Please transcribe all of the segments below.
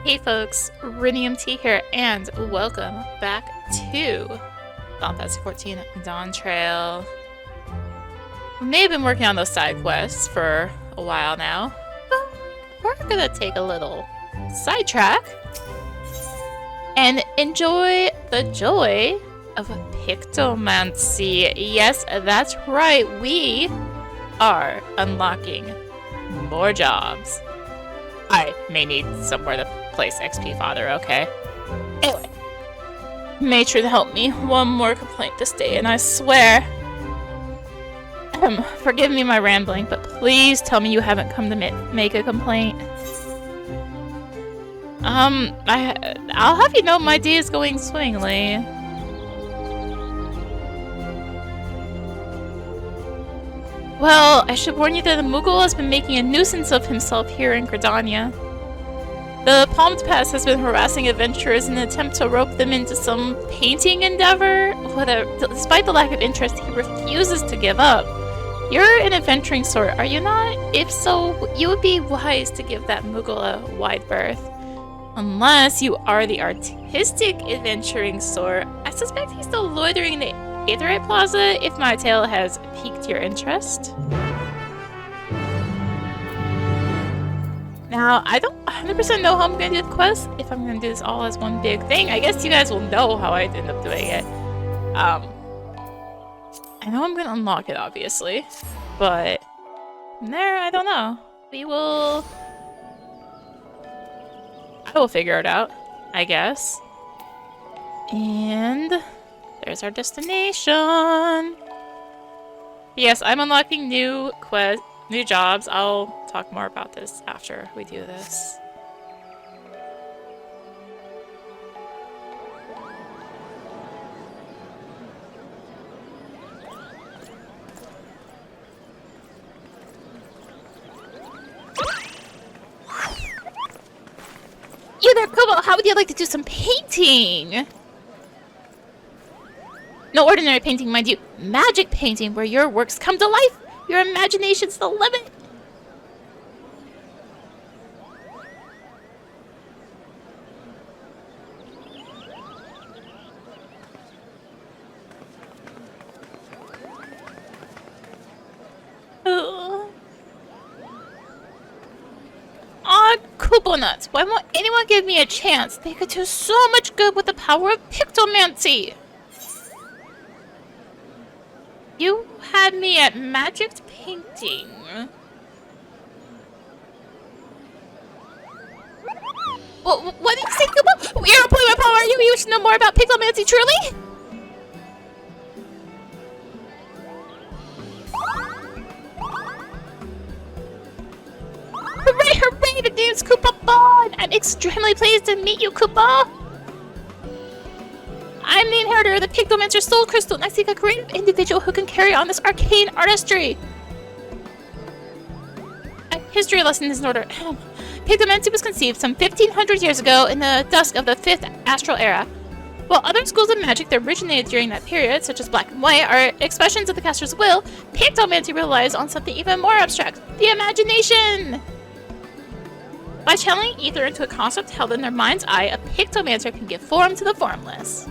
Hey folks, rinimt here, and welcome back to Final Fantasy XIV Dawntrail. We may have been working on those side quests for a while now, but we're gonna take a little sidetrack and enjoy the joy of Pictomancy. Yes, that's right, we are unlocking more jobs. I may need somewhere to place XP Father, okay? Anyway, Matron help me. One more complaint this day, and I swear... forgive me my rambling, but please tell me you haven't come to make a complaint. I'll have you know my day is going swimmingly. Well, I should warn you that the Moogle has been making a nuisance of himself here in Gridania. The Palmed Pass has been harassing adventurers in an attempt to rope them into some painting endeavor. Despite the lack of interest, he refuses to give up. You're an adventuring sort, are you not? If so, you would be wise to give that Moogle a wide berth. Unless you are the artistic adventuring sort. I suspect he's still loitering in the Aetherite Plaza, if my tale has piqued your interest. Now, I don't 100% know how I'm going to do the quest, if I'm going to do this all as one big thing. I guess you guys will know how I end up doing it. I know I'm going to unlock it, obviously, but from there, I don't know. I will figure it out, I guess. And... there's our destination. Yes, I'm unlocking new jobs. I'll talk more about this after we do this. You there, Kobo! How would you like to do some painting? No ordinary painting, mind you. Magic painting, where your works come to life. Your imagination's the limit. Aw, Kupo nuts. Why won't anyone give me a chance? They could do so much good with the power of Pictomancy. You had me at magic painting. What did you say, Kupo? You're a point of power, are you? You should know more about Pictomancy, truly? Hooray, hooray, the name's Koopa Bond! I'm extremely pleased to meet you, Koopa! I'm the inheritor of the Pictomancer Soul Crystal, and I seek a creative individual who can carry on this arcane artistry. A history lesson is in order. Pictomancy was conceived some 1500 years ago in the dusk of the 5th Astral Era. While other schools of magic that originated during that period, such as Black and White, are expressions of the caster's will, Pictomancy relies on something even more abstract, the imagination! By channeling ether into a concept held in their mind's eye, a Pictomancer can give form to the formless.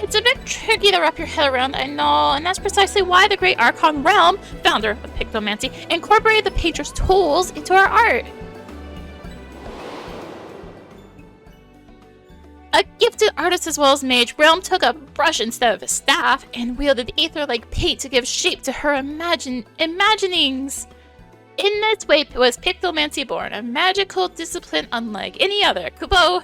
It's a bit tricky to wrap your head around, I know, and that's precisely why the Great Archon Realm, founder of Pictomancy, incorporated the painter's tools into our art. A gifted artist as well as mage, Realm took a brush instead of a staff and wielded ether-like paint to give shape to her imaginings. In this way was Pictomancy born, a magical discipline unlike any other. Kupo!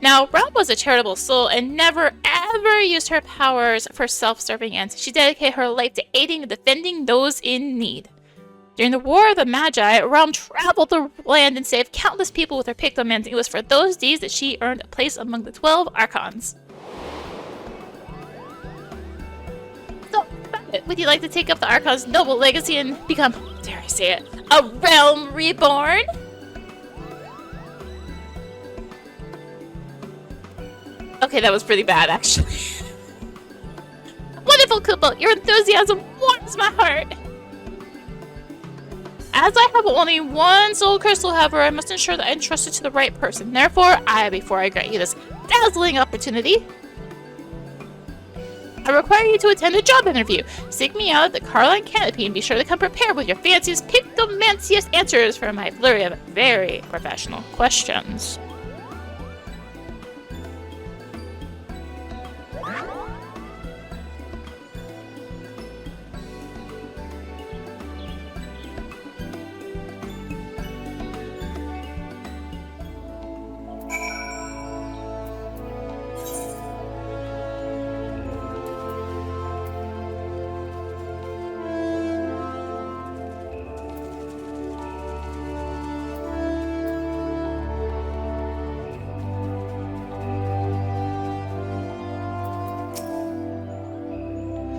Now, Realm was a charitable soul and never ever used her powers for self-serving ends. She dedicated her life to aiding and defending those in need. During the War of the Magi, Realm traveled the land and saved countless people with her Pictomancy. It was for those deeds that she earned a place among the 12 Archons. So, would you like to take up the Archon's noble legacy and become, dare I say it, a Realm Reborn? Okay, that was pretty bad, actually. Wonderful! wonderful, Koopa. Your enthusiasm warms my heart. As I have only one soul crystal, however, I must ensure that I entrust it to the right person. Therefore, before I grant you this dazzling opportunity, I require you to attend a job interview. Seek me out at the Carline Canopy and be sure to come prepared with your fanciest, Pictomanciest answers for my flurry of very professional questions.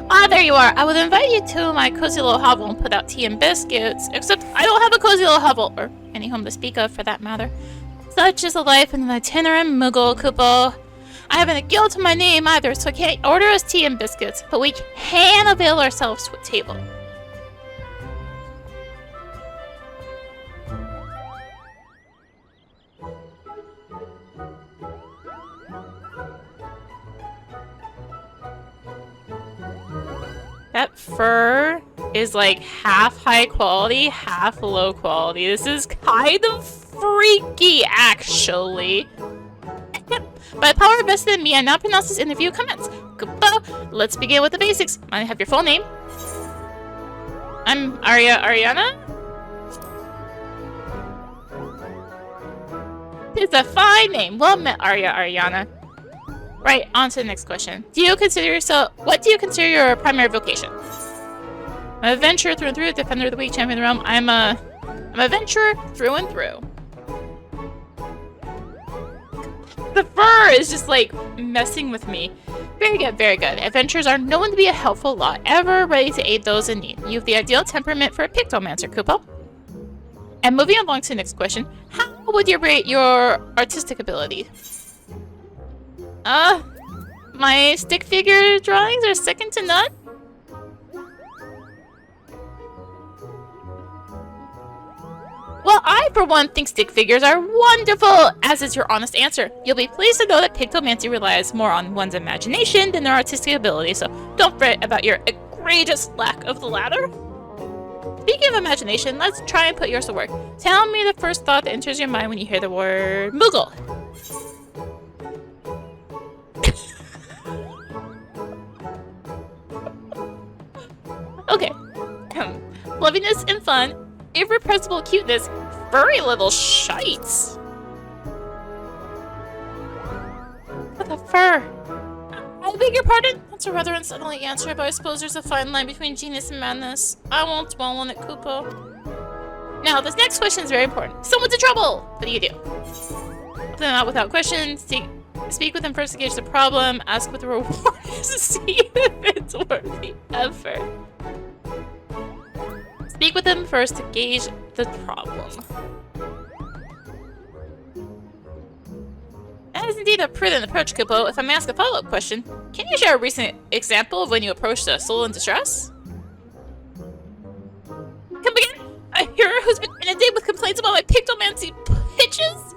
Ah, there you are. I would invite you to my cozy little hovel and put out tea and biscuits. Except I don't have a cozy little hovel, or any home to speak of for that matter. Such is the life in an itinerant Moogle, Koopa. I haven't a guild to my name either, so I can't order us tea and biscuits, but we can avail ourselves to a table. That fur is like half high quality, half low quality. This is kind of freaky, actually. By the power vested in me, I now pronounce this interview commence. Koopa, let's begin with the basics. I have your full name. I'm Ariana? It's a fine name. Well met, Ariana. Right, on to the next question. What do you consider your primary vocation? I'm an adventurer through and through, defender of the weak, champion of the realm. I'm an adventurer through and through. The fur is just like messing with me. Very good, very good. Adventurers are known to be a helpful lot, ever ready to aid those in need. You have the ideal temperament for a Pictomancer, Koopa. And moving along to the next question, how would you rate your artistic ability? My stick figure drawings are second to none? Well, I, for one, think stick figures are wonderful, as is your honest answer. You'll be pleased to know that Pictomancy relies more on one's imagination than their artistic ability, so don't fret about your egregious lack of the latter. Speaking of imagination, let's try and put yours to work. Tell me the first thought that enters your mind when you hear the word Moogle. Okay. Loviness and fun, irrepressible cuteness, furry little shites. What the fur? I beg your pardon? That's a rather unsettling answer, but I suppose there's a fine line between genius and madness. I won't dwell on it, Koopa. Now, this next question is very important. Someone's in trouble! What do you do? Put them out without question, speak with them first to gauge the problem, ask what the reward is to see if it's worth the effort. Speak with them first to gauge the problem. That is indeed a prudent approach, Koopa. If I may ask a follow-up question, can you share a recent example of when you approached a soul in distress? Come again? A hero who's been inundated with complaints about my Pictomancy pitches?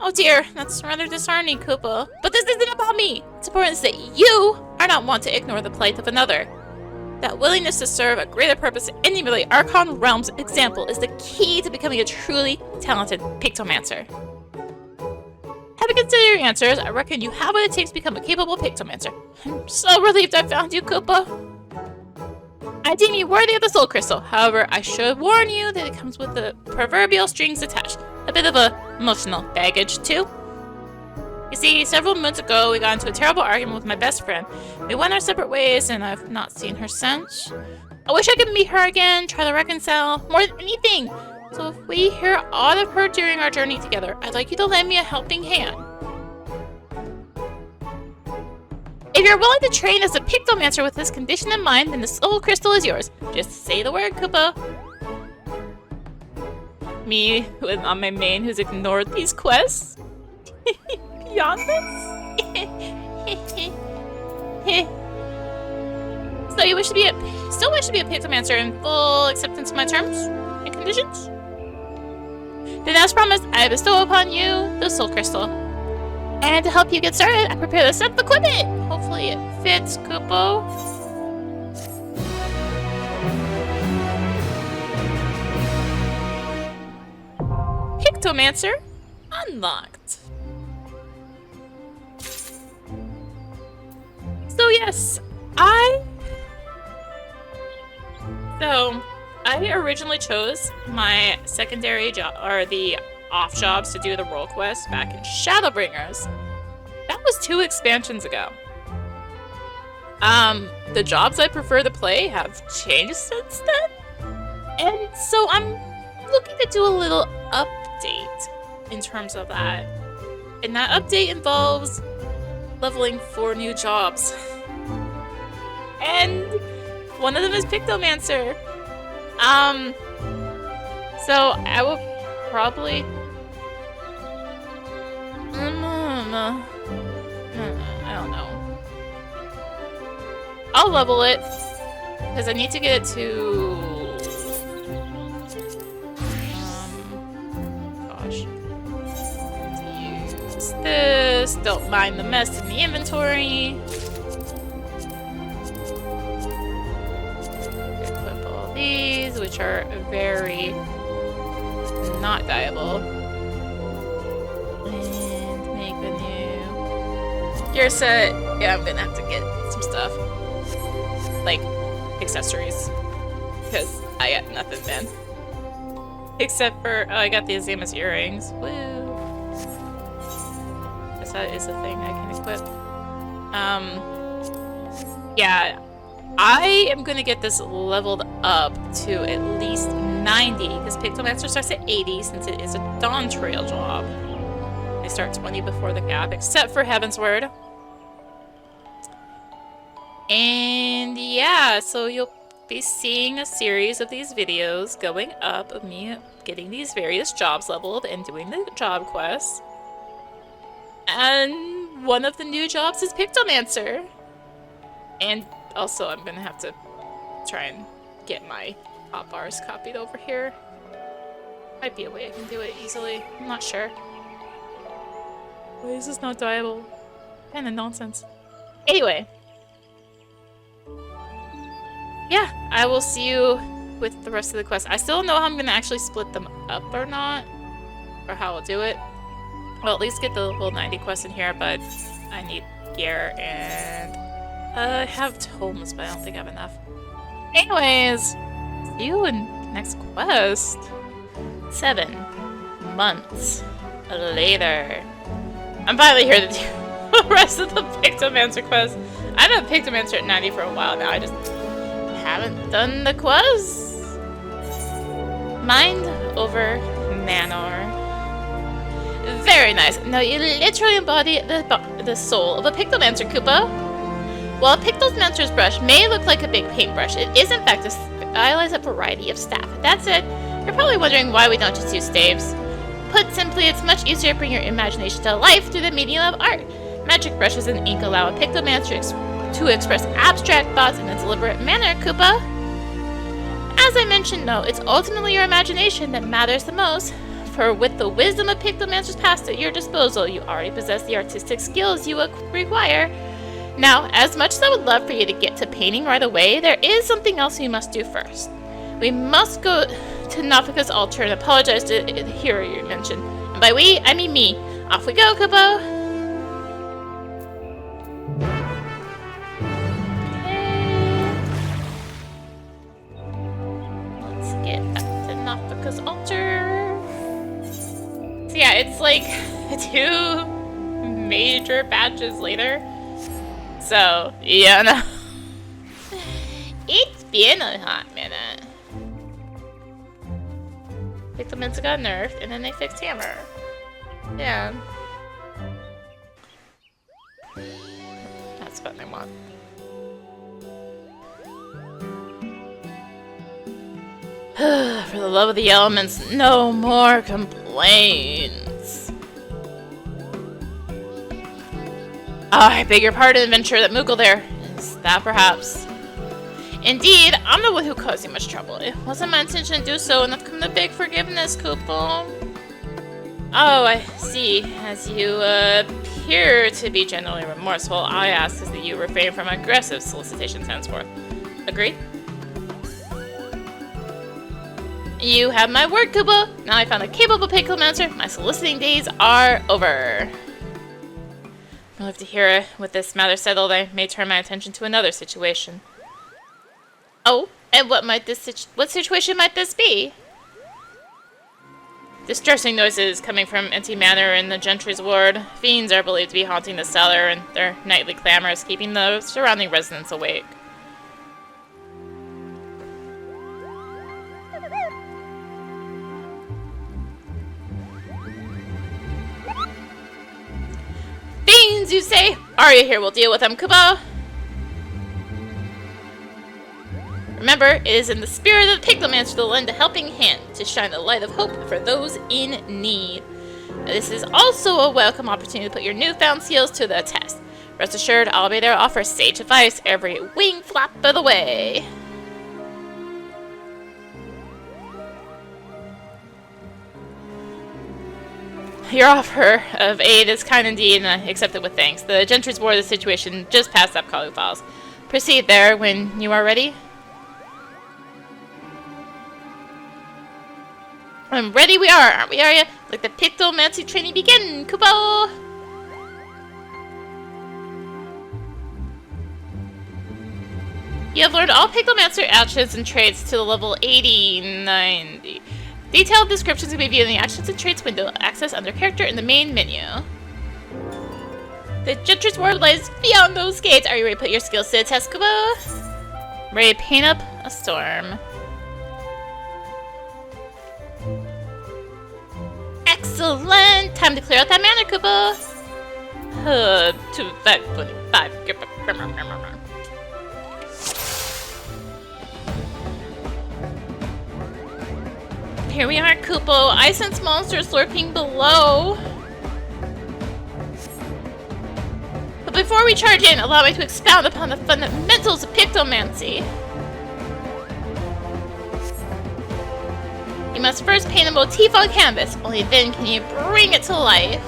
Oh dear, that's rather disheartening, Koopa. But this isn't about me. It's important that you are not one to ignore the plight of another. That willingness to serve a greater purpose and emulate Archon Realm's example is the key to becoming a truly talented Pictomancer. Having considered your answers, I reckon you have what it takes to become a capable Pictomancer. I'm so relieved I found you, Koopa. I deem you worthy of the Soul Crystal. However, I should warn you that it comes with the proverbial strings attached. A bit of emotional baggage, too. You see, several months ago, we got into a terrible argument with my best friend. We went our separate ways, and I've not seen her since. I wish I could meet her again, try to reconcile, more than anything. So if we hear aught of her during our journey together, I'd like you to lend me a helping hand. If you're willing to train as a Pictomancer with this condition in mind, then the Soul Crystal is yours. Just say the word, Koopa. Me, on my main, who's ignored these quests? Beyond this? So you still wish to be a Pictomancer in full acceptance of my terms and conditions? Then as promised, I bestow upon you the Soul Crystal. And to help you get started, I prepare the set of equipment! Hopefully it fits, Kupo. Pictomancer unlocked. So yes, I originally chose my secondary job, or the off jobs to do the role quest back in Shadowbringers. That was 2 expansions ago. The jobs I prefer to play have changed since then. And so I'm looking to do a little update in terms of that. And that update involves leveling 4 new jobs. And one of them is Pictomancer. So I will probably... I don't know. I'll level it, because I need to get it to... gosh. Let's use this. Don't mind the mess in the inventory. Equip all these, which are very not dieable. And make a new gear set. Yeah, I'm gonna have to get some stuff. Like, accessories. Because I got nothing, man. Except for, oh, I got the Azamus earrings. Woo! Guess that is a thing I can equip. Yeah. I am gonna get this leveled up to at least 90, because Pictomancer starts at 80 since it is a Dawntrail job. They start 20 before the cap, except for Heaven's Word. And yeah, so you'll be seeing a series of these videos going up of me getting these various jobs leveled and doing the job quests. And one of the new jobs is Pictomancer. And also I'm gonna have to try and get my hot bars copied over here. Might be a way I can do it easily. I'm not sure. Why is this not dieable? Kind of nonsense. Anyway. Yeah, I will see you with the rest of the quest. I still don't know how I'm gonna actually split them up or not. Or how I'll do it. Well, at least get the level 90 quest in here, but I need gear and... I have tomes, but I don't think I have enough. Anyways, see you in the next quest. 7 months later. I'm finally here to do the rest of the Pictomancer quest. I've had Pictomancer at 90 for a while now. I just haven't done the quest. Mind over Manor. Very nice. Now you literally embody the soul of a Pictomancer, Koopa. While a Pictomancer's brush may look like a big paintbrush, it is in fact a stylized variety of staff. That said, you're probably wondering why we don't just use staves. Put simply, it's much easier to bring your imagination to life through the medium of art. Magic brushes and ink allow a Pictomancer to express abstract thoughts in a deliberate manner, Koopa. As I mentioned, though, it's ultimately your imagination that matters the most. For with the wisdom of Pictomancer's past at your disposal, you already possess the artistic skills you require. Now, as much as I would love for you to get to painting right away, there is something else you must do first. We must go to Nafika's altar and apologize to the hero you mentioned. And by we, I mean me. Off we go, Kupo! Okay. Let's get back to Nafika's altar. So yeah, it's like 2 major batches later. So, yeah, no. It's been a hot minute. Pictomancer got nerfed, and then they fixed Hammer. Yeah. That's what they want. For the love of the elements, no more complaints. I beg your pardon, adventurer, that Moogle there. Is that perhaps? Indeed, I'm the one who caused you much trouble. It wasn't my intention to do so, and I've come to beg forgiveness, Kupo. Oh, I see. As you appear to be genuinely remorseful, I ask that you refrain from aggressive solicitations henceforth. Agreed? You have my word, Kupo. Now I found a capable Pictomancer. My soliciting days are over. I'll have to hear it. With this matter settled, I may turn my attention to another situation. Oh, and what situation might this be? Distressing noises coming from Empty Manor in the Gentry's ward. Fiends are believed to be haunting the cellar, and their nightly clamor is keeping the surrounding residents awake. Fiends, you say? Arya here will deal with them, Kupo. Remember, it is in the spirit of the Pictomancer to lend a helping hand, to shine a light of hope for those in need. This is also a welcome opportunity to put your newfound skills to the test. Rest assured, I'll be there to offer sage advice every wing flap of the way. Your offer of aid is kind indeed, and I accept it with thanks. The Gentry's ward of the situation just passed up calling files. Proceed there when you are ready. And ready we are, aren't we, Arya? Let the Pictomancer training begin, Kupo! You have learned all Pictomancer actions and traits to the level 80, 90. Detailed descriptions can be viewed in the Actions and Traits window, access under Character in the main menu. The Gentry's ward lies beyond those gates. Are you ready to put your skills to the test, Kupo? Ready to paint up a storm. Excellent! Time to clear out that manor, Kupo! 2525. Here we are, Kupo. I sense monsters lurking below. But before we charge in, allow me to expound upon the fundamentals of Pictomancy. You must first paint a motif on canvas. Only then can you bring it to life.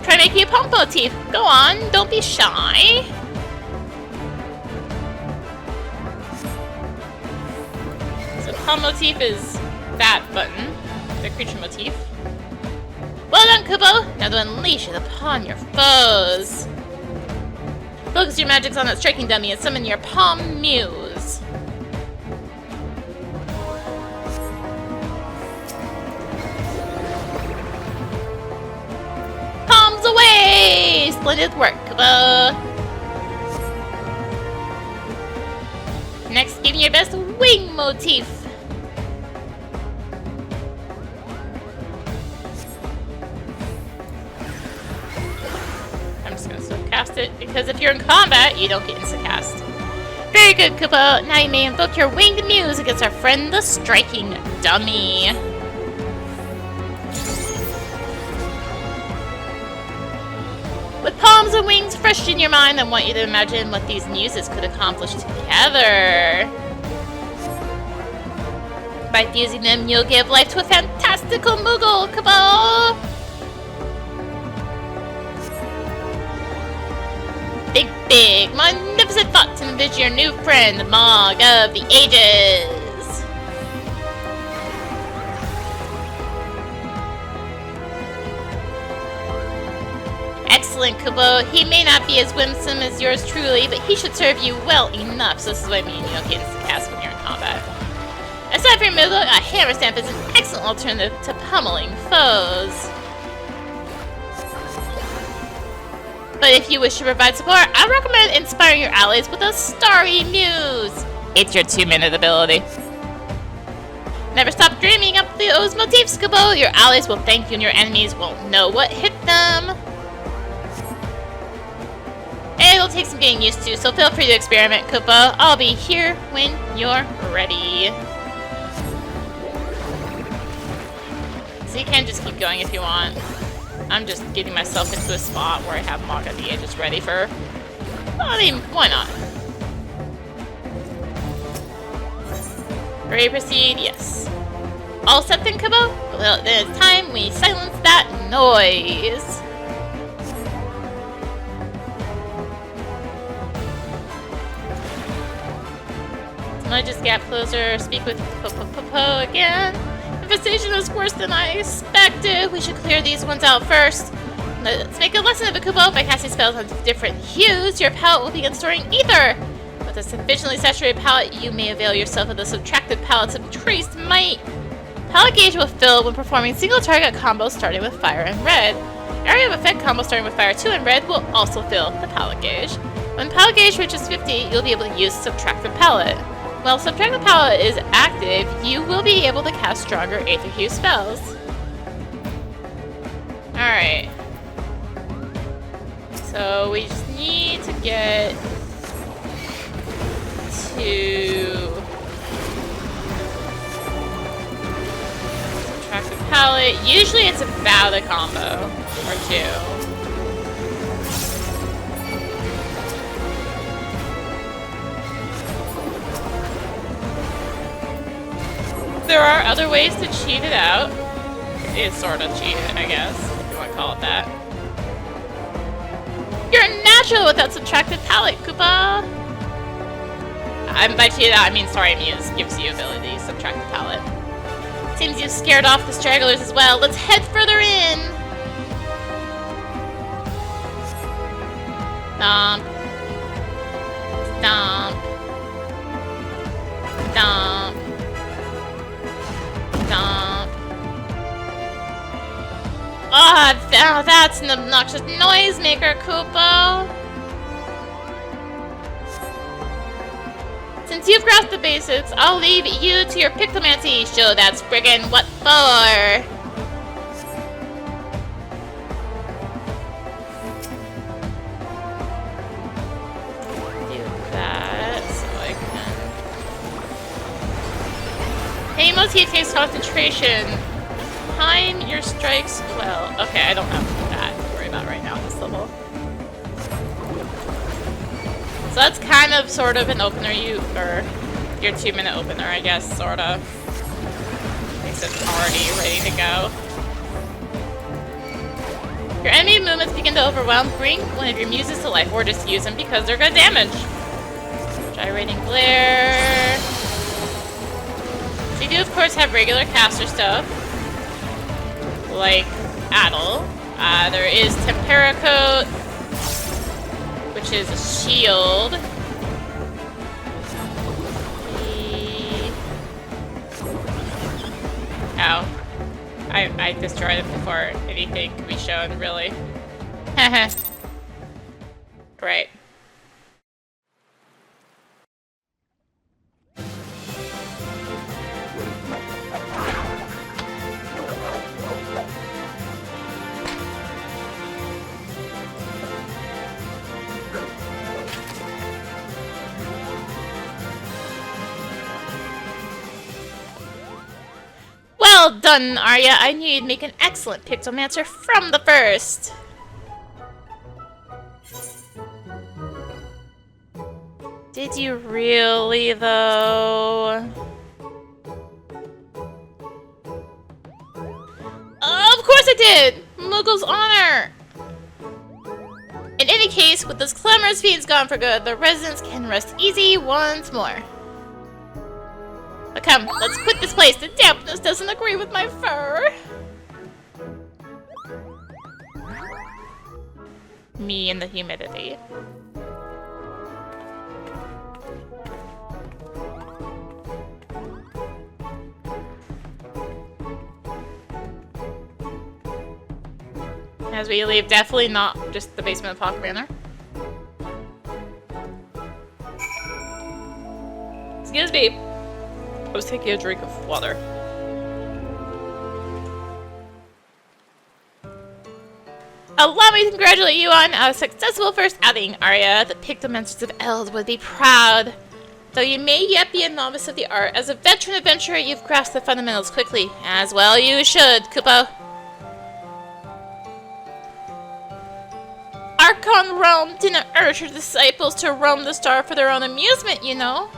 Try making a palm motif. Go on, don't be shy. So palm motif is that button, the creature motif. Well done, Kupo. Now to unleash it upon your foes. Focus your magics on that striking dummy and summon your palm muse. Away! Splendid work, Kupo! Next, give me your best wing motif. I'm just gonna still cast it, because if you're in combat, you don't get insta-cast. Very good, Kupo. Now you may invoke your winged muse against our friend, the striking dummy. With palms and wings fresh in your mind, I want you to imagine what these muses could accomplish together. By fusing them, you'll give life to a fantastical Moogle, Kupo! Big, magnificent thoughts and envision your new friend, the Mog of the Ages. Excellent, Kupo. He may not be as winsome as yours truly, but he should serve you well enough. So this is what I mean, you don't get insta-cast when you're in combat. Aside from your Moogle, a hammer stamp is an excellent alternative to pummeling foes. But if you wish to provide support, I recommend inspiring your allies with a Starry Muse. It's your 2-minute ability. Never stop dreaming up those motifs, Kupo. Your allies will thank you and your enemies won't know what hit them. It'll take some getting used to, so feel free to experiment, Kupo. I'll be here when you're ready. So you can just keep going if you want. I'm just getting myself into a spot where I have Manga the Ages ready for... I mean, why not? Ready to proceed? Yes. All set then, Kubo? Well, then it's time we silence that noise. So I just get closer, speak with Po again. Infestation is worse than I expected. We should clear these ones out first. Let's make a lesson of it, Kubo. By casting spells on different hues, your palette will begin storing ether. With a sufficiently saturated palette, you may avail yourself of the subtracted palettes of Traced Might. Palette gauge will fill when performing single target combos starting with fire and red. Area of effect combos starting with fire 2 and red will also fill the palette gauge. When palette gauge reaches 50, you'll be able to use subtracted palette. While subtracted palette is active, you will be able to cast stronger Aether Hue spells. Alright. So we just need to get to subtracted palette. Usually it's about a combo or two. There are other ways to cheat it out. It's sort of cheat it, I guess, if you want to call it that. You're natural without subtracted palette, Koopa! By cheat it out, I mean Sorry Muse gives you ability to subtract the palette. Seems you've scared off the stragglers as well. Let's head further in! Stomp. Stomp. Stomp. Stomp. Oh, that's an obnoxious noisemaker, Koopa! Since you've grasped the basics, I'll leave you to your Pictomancer. Show that Spriggan what for! Do that so I can... Any motif takes concentration. Time your strikes well. Okay, I don't have that to worry about right now at this level. So that's kind of sort of an opener or your 2-minute opener, I guess, sort of. Makes it already ready to go. Your enemy movements begin to overwhelm. Bring one of your muses to life, or just use them because they're good damage. Gyrating glare. So you do, of course, have regular caster stuff, like Addle. There is Tempera Coat, which is a shield. Ow. I destroyed it before anything could be shown, really. Great. Well done, Arya. I knew you'd make an excellent Pictomancer from the first. Did you really, though? Of course I did! Muggle's honor! In any case, with those clamorous fiends gone for good, the residents can rest easy once more. But come, let's quit this place. The dampness doesn't agree with my fur. Me and the humidity. As we leave, definitely not just the basement of Pocket Manor. Excuse me. I was taking a drink of water. Allow me to congratulate you on a successful first outing, Arya. The Pictomancers of Eld would be proud. Though you may yet be a novice of the art, as a veteran adventurer, you've grasped the fundamentals quickly. As well you should, Kupo. Archon realm didn't urge her disciples to roam the star for their own amusement, you know.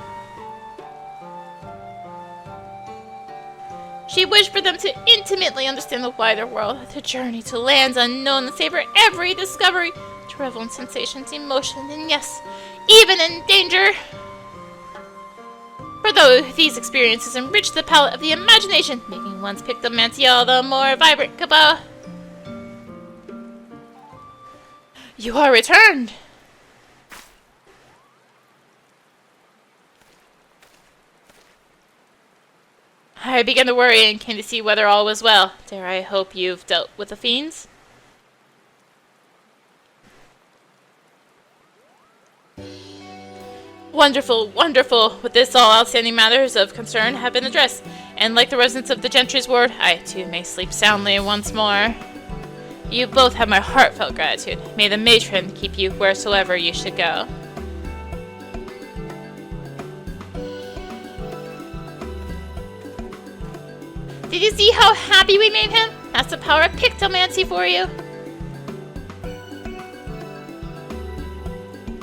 She wished for them to intimately understand the wider world, to journey to lands unknown and savor every discovery, to revel in sensations, emotion, and yes, even in danger. For though these experiences enrich the palette of the imagination, making one's Pictomancer all the more vibrant. Goodbye. You are returned! I began to worry and came to see whether all was well. Dare I hope you've dealt with the fiends? Wonderful, wonderful! With this, all outstanding matters of concern have been addressed, and like the residents of the Gentry's ward, I too may sleep soundly once more. You both have my heartfelt gratitude. May the matron keep you wheresoever you should go. Did you see how happy we made him? That's the power of Pictomancy for you.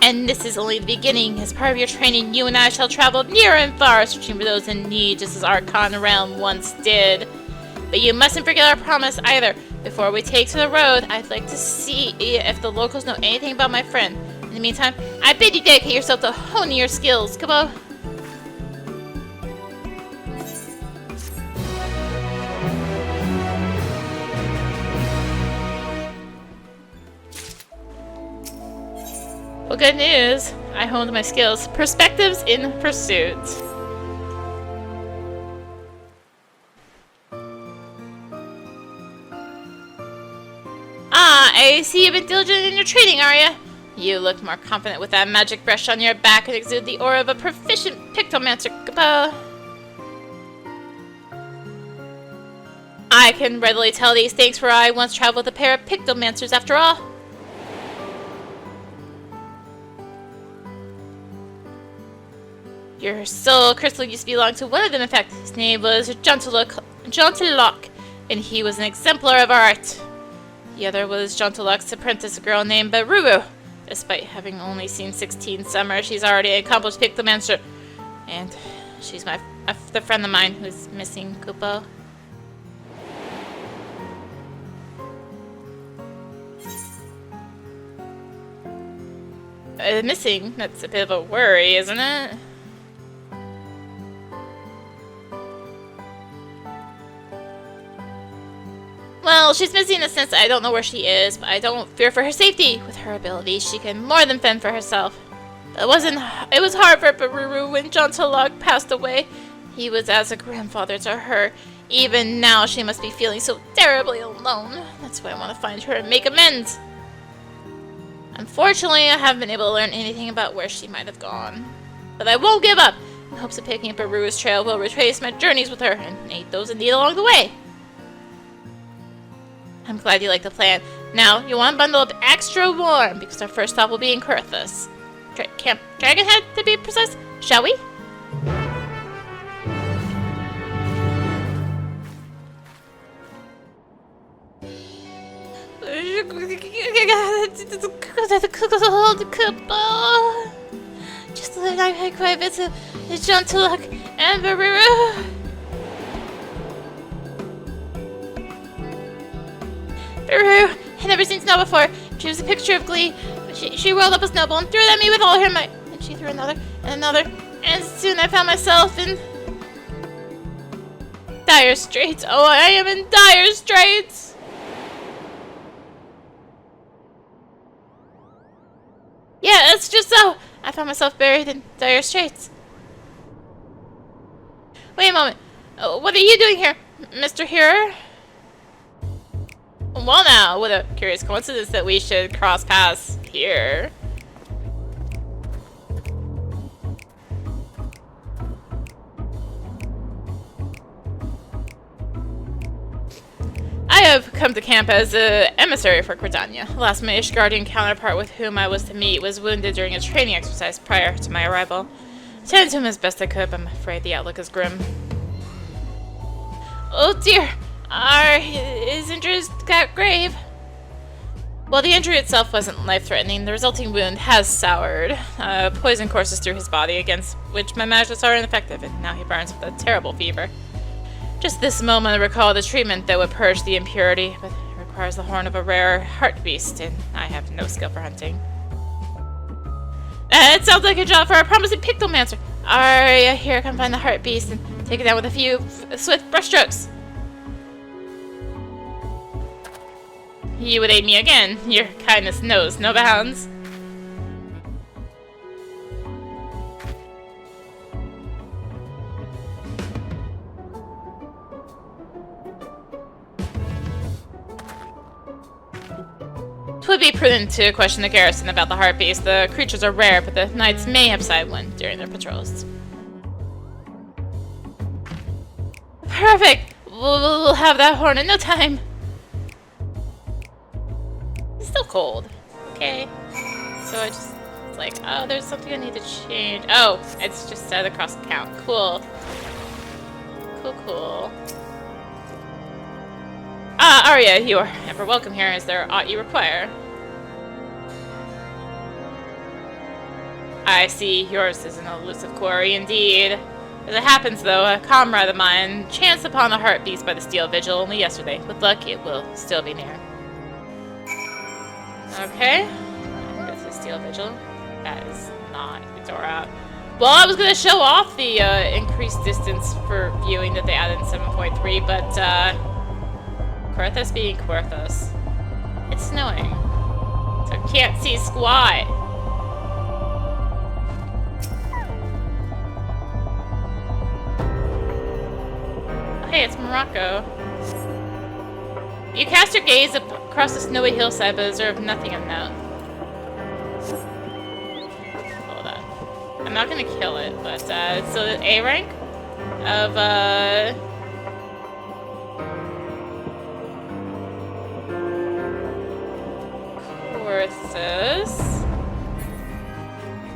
And this is only the beginning. As part of your training, you and I shall travel near and far, searching for those in need, just as Archon Realm once did. But you mustn't forget our promise either. Before we take to the road, I'd like to see if the locals know anything about my friend. In the meantime, I bid you dedicate yourself to honing your skills. Goodbye. Well, good news. I honed my skills. Perspectives in pursuit. Ah, I see you've been diligent in your training, are you? You look more confident with that magic brush on your back and exude the aura of a proficient Pictomancer. I can readily tell these things, for I once traveled with a pair of Pictomancers after all. Your soul crystal used to belong to one of them, in fact. His name was Dawntrail, and he was an exemplar of art. The other was Dawntrail's apprentice, a girl named Baruru. Despite having only seen 16 summers, she's already an accomplished Pictomancer. And she's the friend of mine who's missing, Kupo. Missing? That's a bit of a worry, isn't it? Well, she's missing in the sense that I don't know where she is, but I don't fear for her safety. With her abilities, she can more than fend for herself. It was hard for Baruru when Dawntrail passed away. He was as a grandfather to her. Even now, she must be feeling so terribly alone. That's why I want to find her and make amends. Unfortunately, I haven't been able to learn anything about where she might have gone. But I won't give up. In hopes of picking up Baruru's trail, will retrace my journeys with her and aid those in need along the way. I'm glad you like the plan. Now, you want to bundle up extra warm, because our first stop will be in Kurthus. Camp Dragonhead, to be precise. Shall we? Just the night I cry visit Dawntrail and Baruru. Baruru had never seen snow before. She was a picture of glee. She rolled up a snowball and threw it at me with all her might. And she threw another and another. And soon I found myself in dire straits. Oh, I am in dire straits. Yeah, it's just so. I found myself buried in dire straits. Wait a moment. What are you doing here, Mr. Hearer? Well now, what a curious coincidence that we should cross paths here. I have come to camp as an emissary for Cordania. The last Mage Guardian counterpart with whom I was to meet was wounded during a training exercise prior to my arrival. I tended to him as best I could, but I'm afraid the outlook is grim. Oh dear! Are his injuries that grave? While the injury itself wasn't life-threatening, the resulting wound has soured. Poison courses through his body, against which my magics are ineffective, and now he burns with a terrible fever. Just this moment I recall the treatment that would purge the impurity, but it requires the horn of a rare heart beast, and I have no skill for hunting. It sounds like a job for our promising Pictomancer. Arya, here, come find the heart beast and take it down with a few swift brushstrokes. You would aid me again. Your kindness knows no bounds. Twould be prudent to question the garrison about the heart beast. The creatures are rare, but the knights may have sighted one during their patrols. Perfect! We'll have that horn in no time. It's still cold. Okay. So I just, it's like, oh, there's something I need to change. Oh, it's just set across the count. Cool. Cool. Ah, Arya, you are ever welcome here. Is there aught you require? I see, yours is an elusive quarry indeed. As it happens, though, a comrade of mine chanced upon the heart beast by the steel vigil only yesterday. With luck, it will still be near. Okay. This is steel vigil. That is not the door out. Well, I was gonna show off the increased distance for viewing that they added in 7.3, but Querthus being Querthus. It's snowing, so I can't see squat. Oh, hey, it's Morocco. You cast your gaze across the snowy hillside, but observe nothing of note. Hold on. I'm not gonna kill it, but it's still an A rank of Querthus.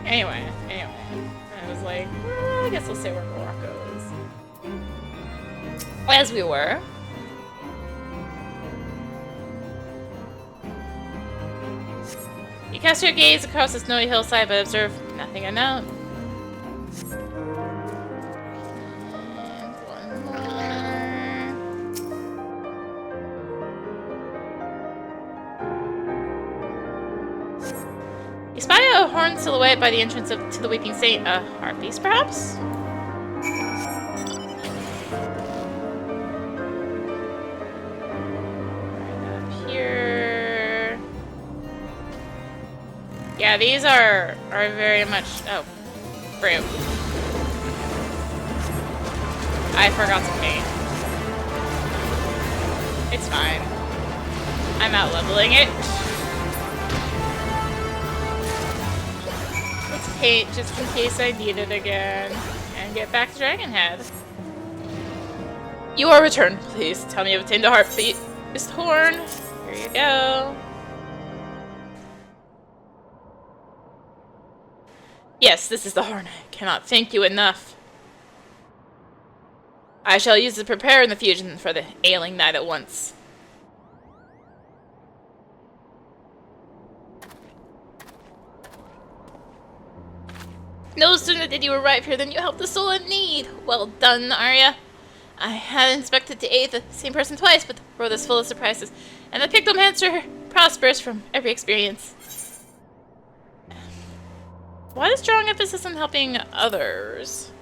Anyway. I was like, I guess we'll say where Morocco is. As we were. You cast your gaze across the snowy hillside, but observe nothing of note. And one more. You spy a horn silhouette by the entrance to the Weeping Saint. A heart beast, perhaps? Right up here. Yeah, these are very much... Oh, fruit. I forgot to paint. It's fine. I'm out leveling it. Let's paint just in case I need it again. And get back to Dragonhead. You are returned. Please tell me you've obtained a heart-beast horn. Here you go. Yes, this is the horn. I cannot thank you enough. I shall use it to prepare an infusion for the ailing knight at once. No sooner did you arrive here than you helped the soul in need. Well done, Arya. I hadn't expected to aid the same person twice, but the world is full of surprises, and the Pictomancer prospers from every experience. Why is strong emphasis on helping others?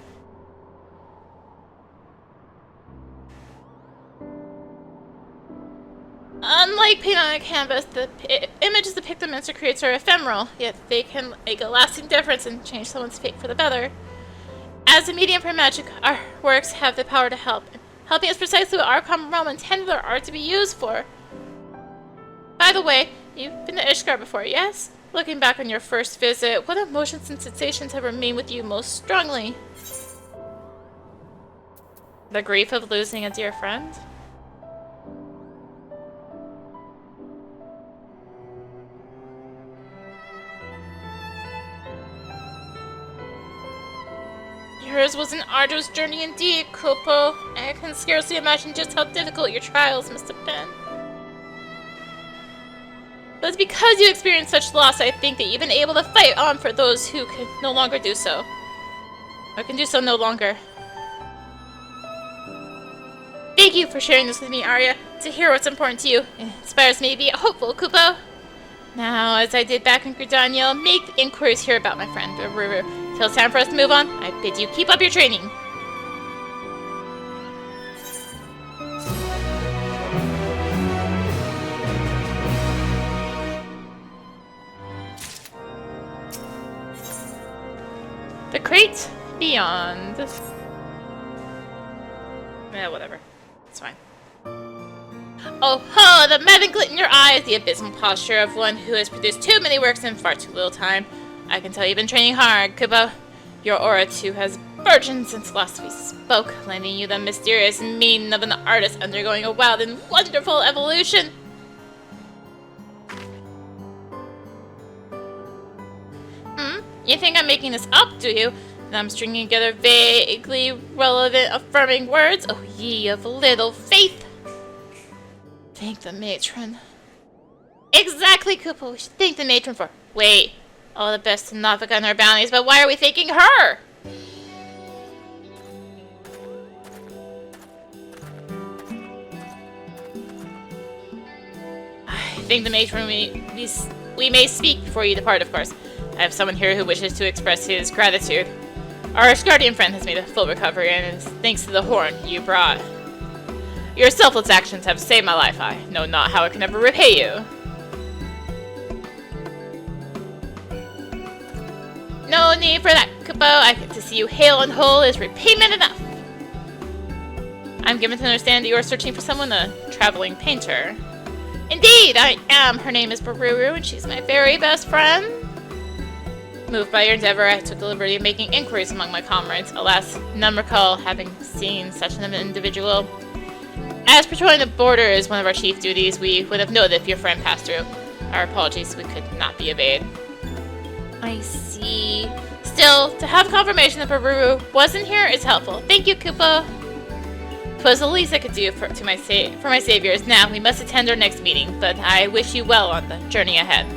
Unlike paint on a canvas, the images the Pictomancer creates are ephemeral, yet they can make a lasting difference and change someone's fate for the better. As a medium for magic, our works have the power to help. Helping is precisely what our common realm intended their art to be used for. By the way, you've been to Ishgard before, yes? Looking back on your first visit, what emotions and sensations have remained with you most strongly? The grief of losing a dear friend? Yours was an arduous journey indeed, Kopo. I can scarcely imagine just how difficult your trials must have been. But it's because you experienced such loss, I think, that you've been able to fight on for those who can no longer do so. Or can do so no longer. Thank you for sharing this with me, Arya. To hear what's important to you inspires me to be hopeful, Kupo. Now, as I did back in Gridania, make inquiries here about my friend, Ruru. Till it's time for us to move on, I bid you keep up your training. The crate beyond. Yeah, whatever. It's fine. Oh ho! The mad glint in your eyes, the abysmal posture of one who has produced too many works in far too little time. I can tell you've been training hard, Kupo. Your aura too has burgeoned since last we spoke, lending you the mysterious meaning of an artist undergoing a wild and wonderful evolution. You think I'm making this up, do you? That I'm stringing together vaguely relevant affirming words? Oh, ye of little faith! Thank the matron. Exactly, Kupo. We should thank the matron for. Wait. All the best to Navika and her bounties, but why are we thanking her? I think the matron we may speak before you depart, of course. I have someone here who wishes to express his gratitude. Our Asgardian friend has made a full recovery, and it's thanks to the horn you brought. Your selfless actions have saved my life. I know not how I can ever repay you. No need for that, Kupo. To see you hale and whole is repayment enough. I'm given to understand that you are searching for someone, a traveling painter. Indeed, I am. Her name is Baruru, and she's my very best friend. Moved by your endeavor, I took the liberty of making inquiries among my comrades. Alas, none recall having seen such an individual. As patrolling the border is one of our chief duties, we would have noted if your friend passed through. Our apologies, we could not be obeyed. I see. Still, to have confirmation that Baruru wasn't here is helpful. Thank you, Kupo. 'Twas the least I could do for my saviors. Now, we must attend our next meeting, but I wish you well on the journey ahead.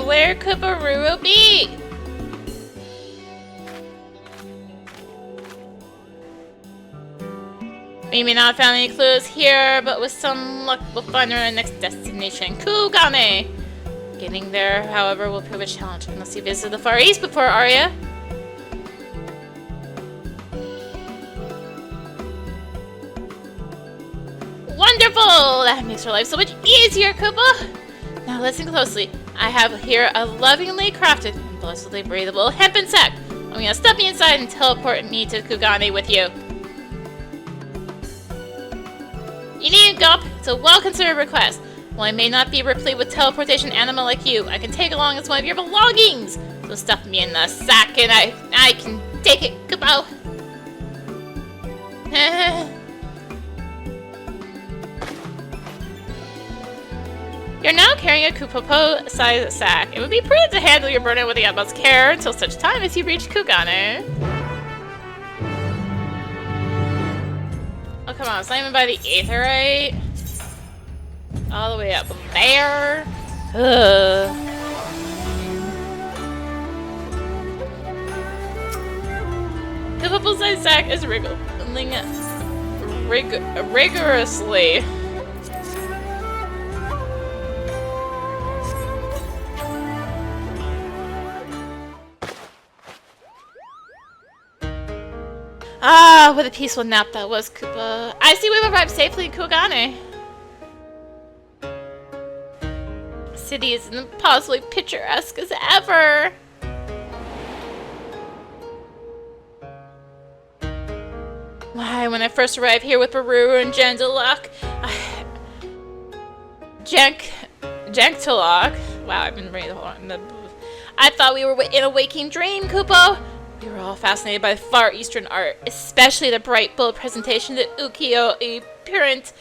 Where could Baruru be? We may not have found any clues here, but with some luck we'll find our next destination, Kugane. Getting there, however, will prove a challenge unless you visit the Far East before, Arya. Wonderful! That makes our life so much easier, Kupo. Now listen closely. I have here a lovingly crafted and blessedly breathable hempen sack. I'm gonna step me inside and teleport me to Kugane with you. You needn't go. It's a well-considered request. While I may not be replete with teleportation animal like you, I can take along as one of your belongings. So stuff me in the sack and I can take it. Kupo. You're now carrying a Kupopo-sized sack. It would be prudent to handle your burden with the utmost care until such time as you reach Kugane. Oh, come on. It's not even by the Aetherite. All the way up there. Ugh. Kupopo-sized sack is wriggling rigorously. Ah, what a peaceful nap that was, Koopa. I see we've arrived safely in Kugane. The city is as impossibly picturesque as ever. Why, when I first arrived here with Baruru and Jandalak, Janktalak. Wow, I've been reading the whole. I thought we were in a waking dream, Kupo. We were all fascinated by the Far Eastern art, especially the bright, bold presentation that Ukiyo-e Parent.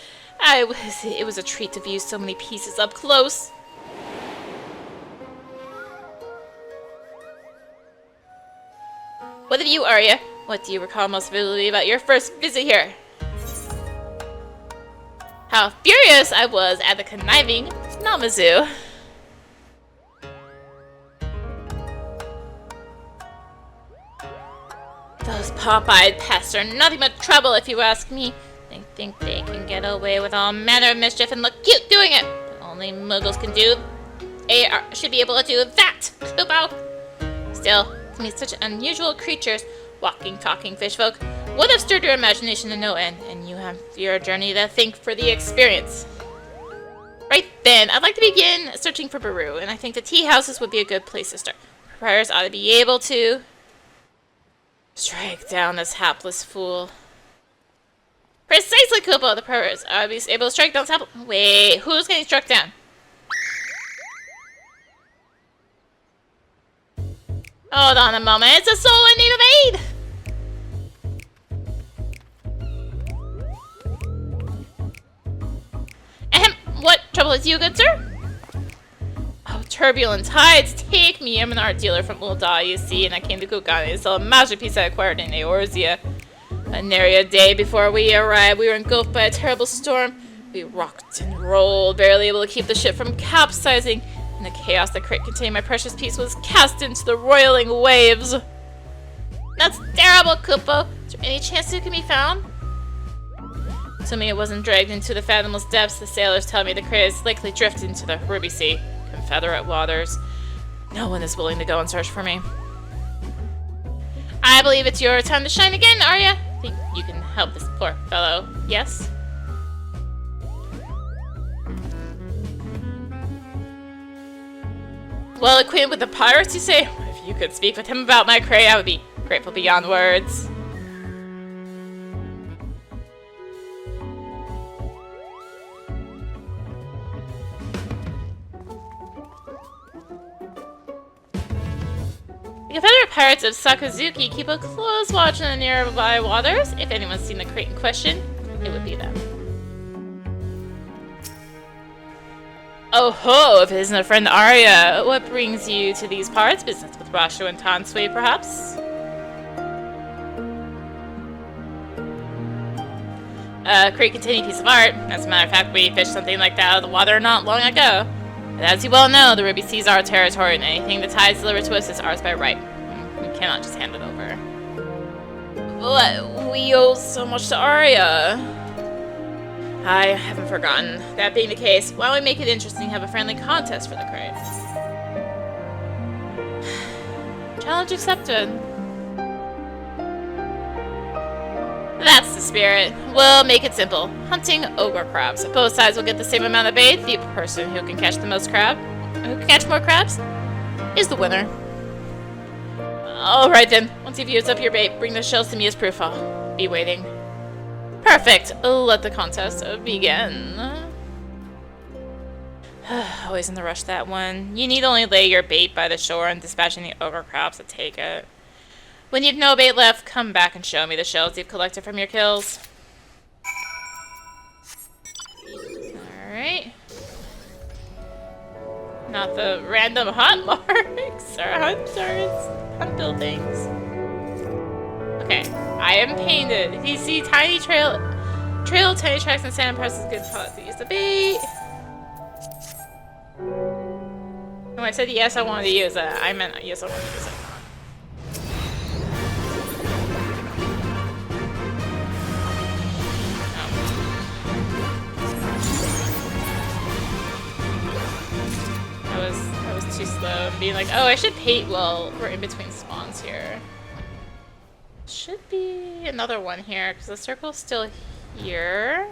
It was a treat to view so many pieces up close. What of you, Arya? What do you recall most vividly about your first visit here? How furious I was at the conniving Namazu. Those pop-eyed pests are nothing but trouble if you ask me. They think they can get away with all manner of mischief and look cute doing it. But only muggles can do. Should be able to do that, Kubo. Still, to me such unusual creatures, walking, talking fish folk, would have stirred your imagination to no end, and you have your journey to thank for the experience. Right then, I'd like to begin searching for Baru, and I think the tea houses would be a good place to start. Proprietors ought to be able to strike down this hapless fool. Precisely, Kubo. The proprietors ought to be able to strike down this hapless... Wait, who's getting struck down? Hold on a moment. It's a soul in need of aid! Ahem. What trouble is you, good sir? Oh, turbulent tides take me. I'm an art dealer from Ul'dah, you see, and I came to Kukane to sell a masterpiece I acquired in Eorzea. A nary a day before we arrived, we were engulfed by a terrible storm. We rocked and rolled, barely able to keep the ship from capsizing. In the chaos, the crate containing my precious piece was cast into the roiling waves. That's terrible, Kupo. Is there any chance it can be found? Assuming it wasn't dragged into the fathomless depths, the sailors tell me the crate is likely drifted into the Ruby Sea, Confederate waters. No one is willing to go and search for me. I believe it's your time to shine again, Arya. Think you can help this poor fellow, yes? Well acquainted with the pirates, you say? If you could speak with him about my crate, I would be grateful beyond words. The Confederate pirates of Sakazuki keep a close watch on the nearby waters. If anyone's seen the crate in question, it would be them. Oh ho, if it isn't a friend Arya, what brings you to these parts? Business with Rasho and Tansui, perhaps? A crate containing a piece of art. As a matter of fact, we fished something like that out of the water not long ago. But as you well know, the Ruby Seas are our territory, and anything the tides deliver to us is ours by right. We cannot just hand it over. But we owe so much to Arya. I haven't forgotten. That being the case, why don't we make it interesting and have a friendly contest for the crate? Challenge accepted. That's the spirit. We'll make it simple. Hunting ogre crabs. Both sides will get the same amount of bait. The person who can catch the most who can catch more crabs, is the winner. Alright then. Once you've used up your bait, bring the shells to me as proof. I'll be waiting. Perfect. Let the contest begin. Always in the rush, that one. You need only lay your bait by the shore and dispatching the ogre crabs to take it. When you've no bait left, come back and show me the shells you've collected from your kills. Alright. Not the random hunt marks or hunt buildings. Okay, I am painted. If you see tiny trail of tiny tracks and sand presses, good spot to use the bait. When I said yes, I wanted to use it. I meant yes, I wanted to use it. I was too slow. Being like, oh, I should paint. Well, we're in between spawns here. Should be another one here, because the circle's still here.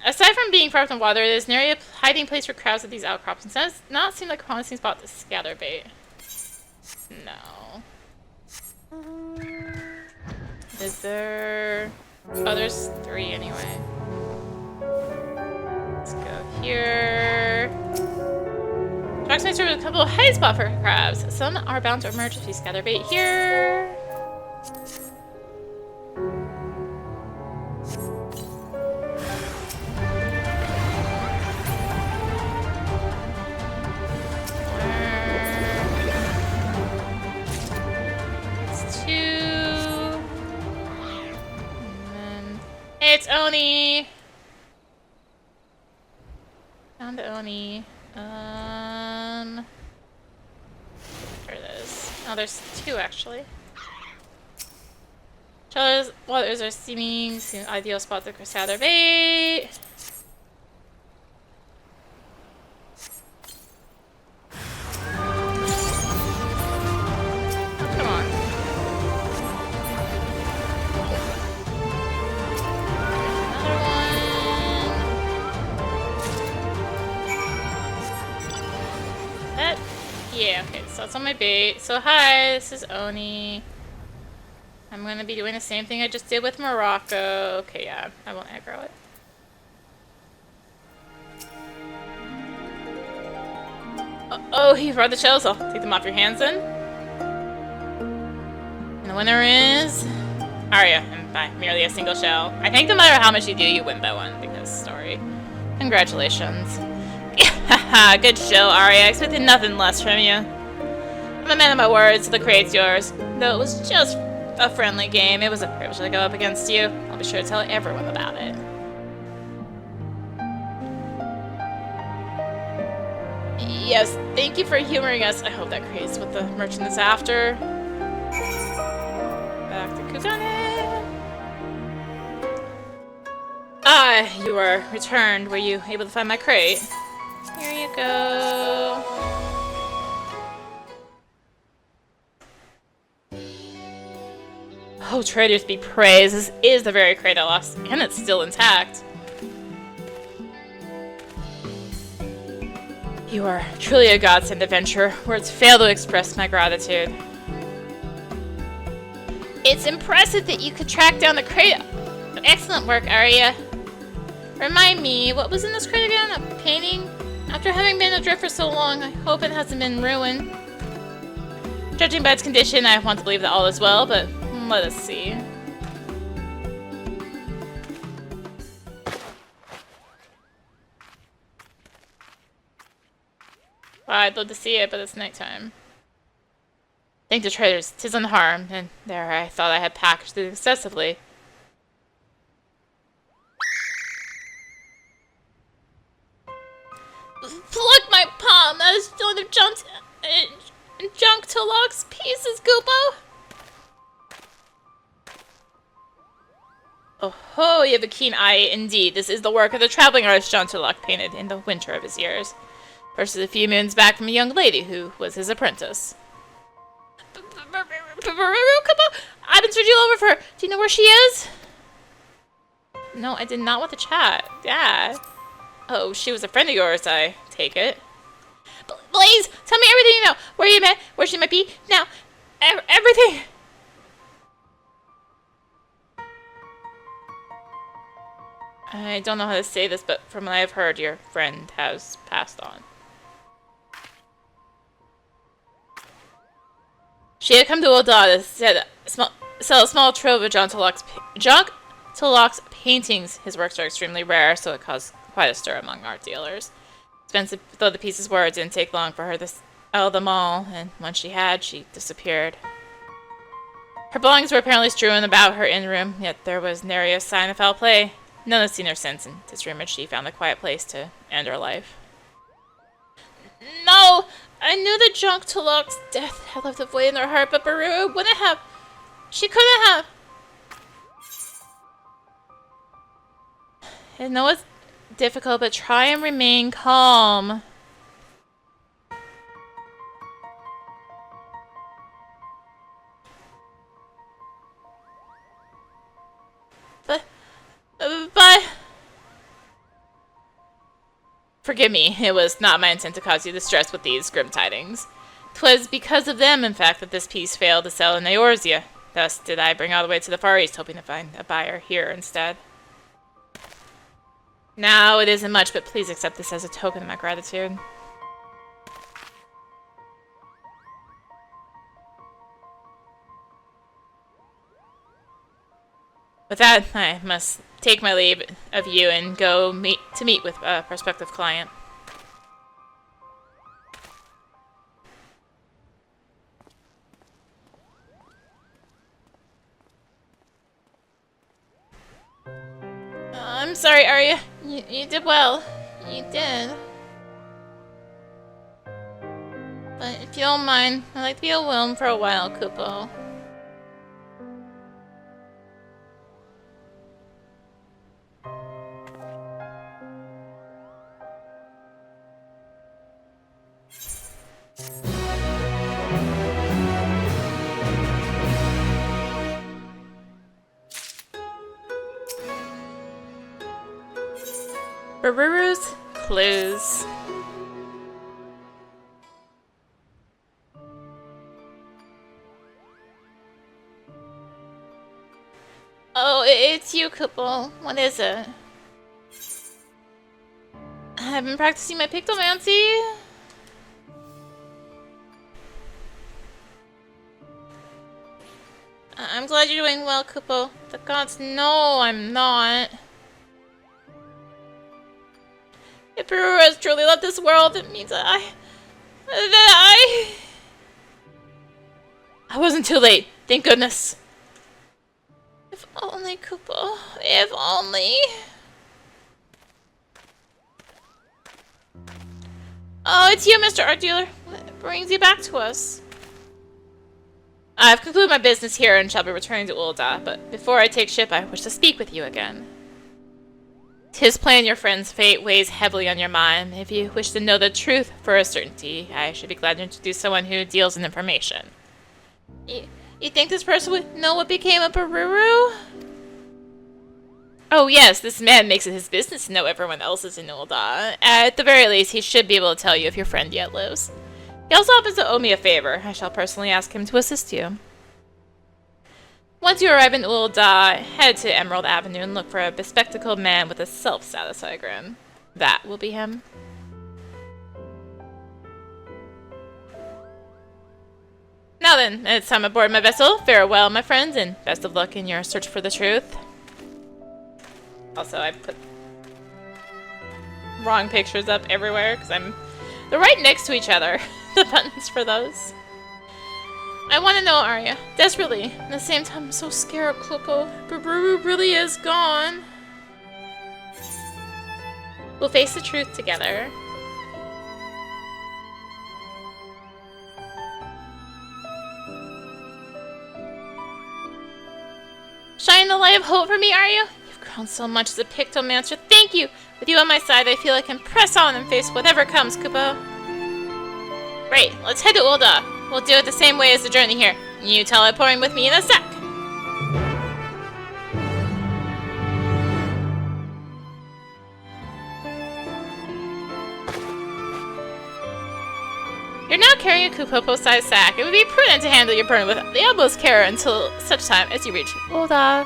Aside from being far from water, there's an area of hiding place for crabs at these outcrops, and does not seem like a promising spot to scatter bait. No. Is there... Oh, there's 3 anyway. Let's go here. Tracks may serve as a couple of hiding spots for crabs. Some are bound to emerge if you scatter bait here. it's Oni! Found Oni. There it is. Oh, there's two actually. Shelters, waters are seeming an ideal spot to cast their bait. Come on. Another one. That, yeah, okay, so it's on my bait. So hi, this is Oni. I'm gonna be doing the same thing I just did with Morocco. Okay, yeah, I won't aggro it. Oh, you brought the shells. I'll take them off your hands then. And the winner is Arya, and by merely a single shell. I think no matter how much you do, you win that one because story. Congratulations. Haha, good show, Arya. I expected nothing less from you. I'm a man of my words, so the crate's yours. Though it was just a friendly game, it was a privilege to go up against you. I'll be sure to tell everyone about it. Yes, thank you for humoring us. I hope that creates what the merchant is after. Back to Kugane. Ah, you are returned. Were you able to find my crate? Here you go. Oh, traders be praised. This is the very crate I lost, and it's still intact. You are truly a godsend adventurer. Words fail to express my gratitude. It's impressive that you could track down the crate. Excellent work, Arya. Remind me, what was in this crate again? A painting? After having been adrift for so long, I hope it hasn't been ruined. Judging by its condition, I want to believe that all is well, but let us see. Well, I'd love to see it, but it's nighttime. Thank the traders, 'tis unharmed, and there I thought I had packaged it excessively. Pluck my palm! That is still the junk to Locke's pieces, Goopo! Oh ho, you have a keen eye indeed. This is the work of the traveling artist John Turlock painted in the winter of his years. Versus a few moons back from a young lady who was his apprentice. I've been searching all over for her. Do you know where she is? No, I did not want to chat. Dad. Oh, she was a friend of yours, I take it. Please, tell me everything you know. Where you met, where she might be. Now, everything. I don't know how to say this, but from what I've heard, your friend has passed on. She had come to Odada to sell a small trove of John Tulloch's paintings. His works are extremely rare, so it caused quite a stir among art dealers. Expensive though the pieces were, it didn't take long for her to sell them all, and once she had, she disappeared. Her belongings were apparently strewn about her in-room, yet there was nary a sign of foul play. None has seen her since, and it's rumored she found a quiet place to end her life. No! I knew that Junk Tulloch's death had left a void in her heart, but Baru wouldn't have. She couldn't have. I know it's difficult, but try and remain calm. But... Forgive me, it was not my intent to cause you distress with these grim tidings. 'Twas because of them, in fact, that this piece failed to sell in Eorzea. Thus did I bring all the way to the Far East, hoping to find a buyer here instead. Now, it isn't much, but please accept this as a token of my gratitude. With that, I must take my leave of you and go meet with a prospective client. I'm sorry, Arya. You did well. You did. But if you don't mind, I'd like to be alone for a while, Kupo. Baruru's clues. Oh, it's you, Kupo. What is it? I've been practicing my Pictomancy. I'm glad you're doing well, Kupo. The gods know I'm not. If Baruru has truly left this world, it means that I wasn't too late. Thank goodness. If only, Kupo. If only. Oh, it's you, Mr. Art Dealer. What brings you back to us? I've concluded my business here and shall be returning to Ul'dah, but before I take ship, I wish to speak with you again. 'Tis plain your friend's fate weighs heavily on your mind. If you wish to know the truth for a certainty, I should be glad to introduce someone who deals in information. You think this person would know what became of Baruru? Oh yes, this man makes it his business to know everyone else is in Ul'dah. At the very least, he should be able to tell you if your friend yet lives. He also happens to owe me a favor. I shall personally ask him to assist you. Once you arrive in Ul'dah, head to Emerald Avenue and look for a bespectacled man with a self-satisfied grin. That will be him. Now then, it's time aboard my vessel. Farewell, my friends, and best of luck in your search for the truth. Also, I put wrong pictures up everywhere because they're right next to each other. The buttons for those. I want to know, Arya. Desperately. At the same time, I'm so scared, Kupo. Baruru really is gone. We'll face the truth together. Shine the light of hope for me, Arya. You've grown so much as a Pictomancer. Thank you. With you on my side, I feel I can press on and face whatever comes, Kupo. Great. Let's head to Ul'dah. We'll do it the same way as the journey here. You teleporting with me in a sec. You're now carrying a Kupopo-sized sack. It would be prudent to handle your burden with the utmost care until such time as you reach Ul'dah.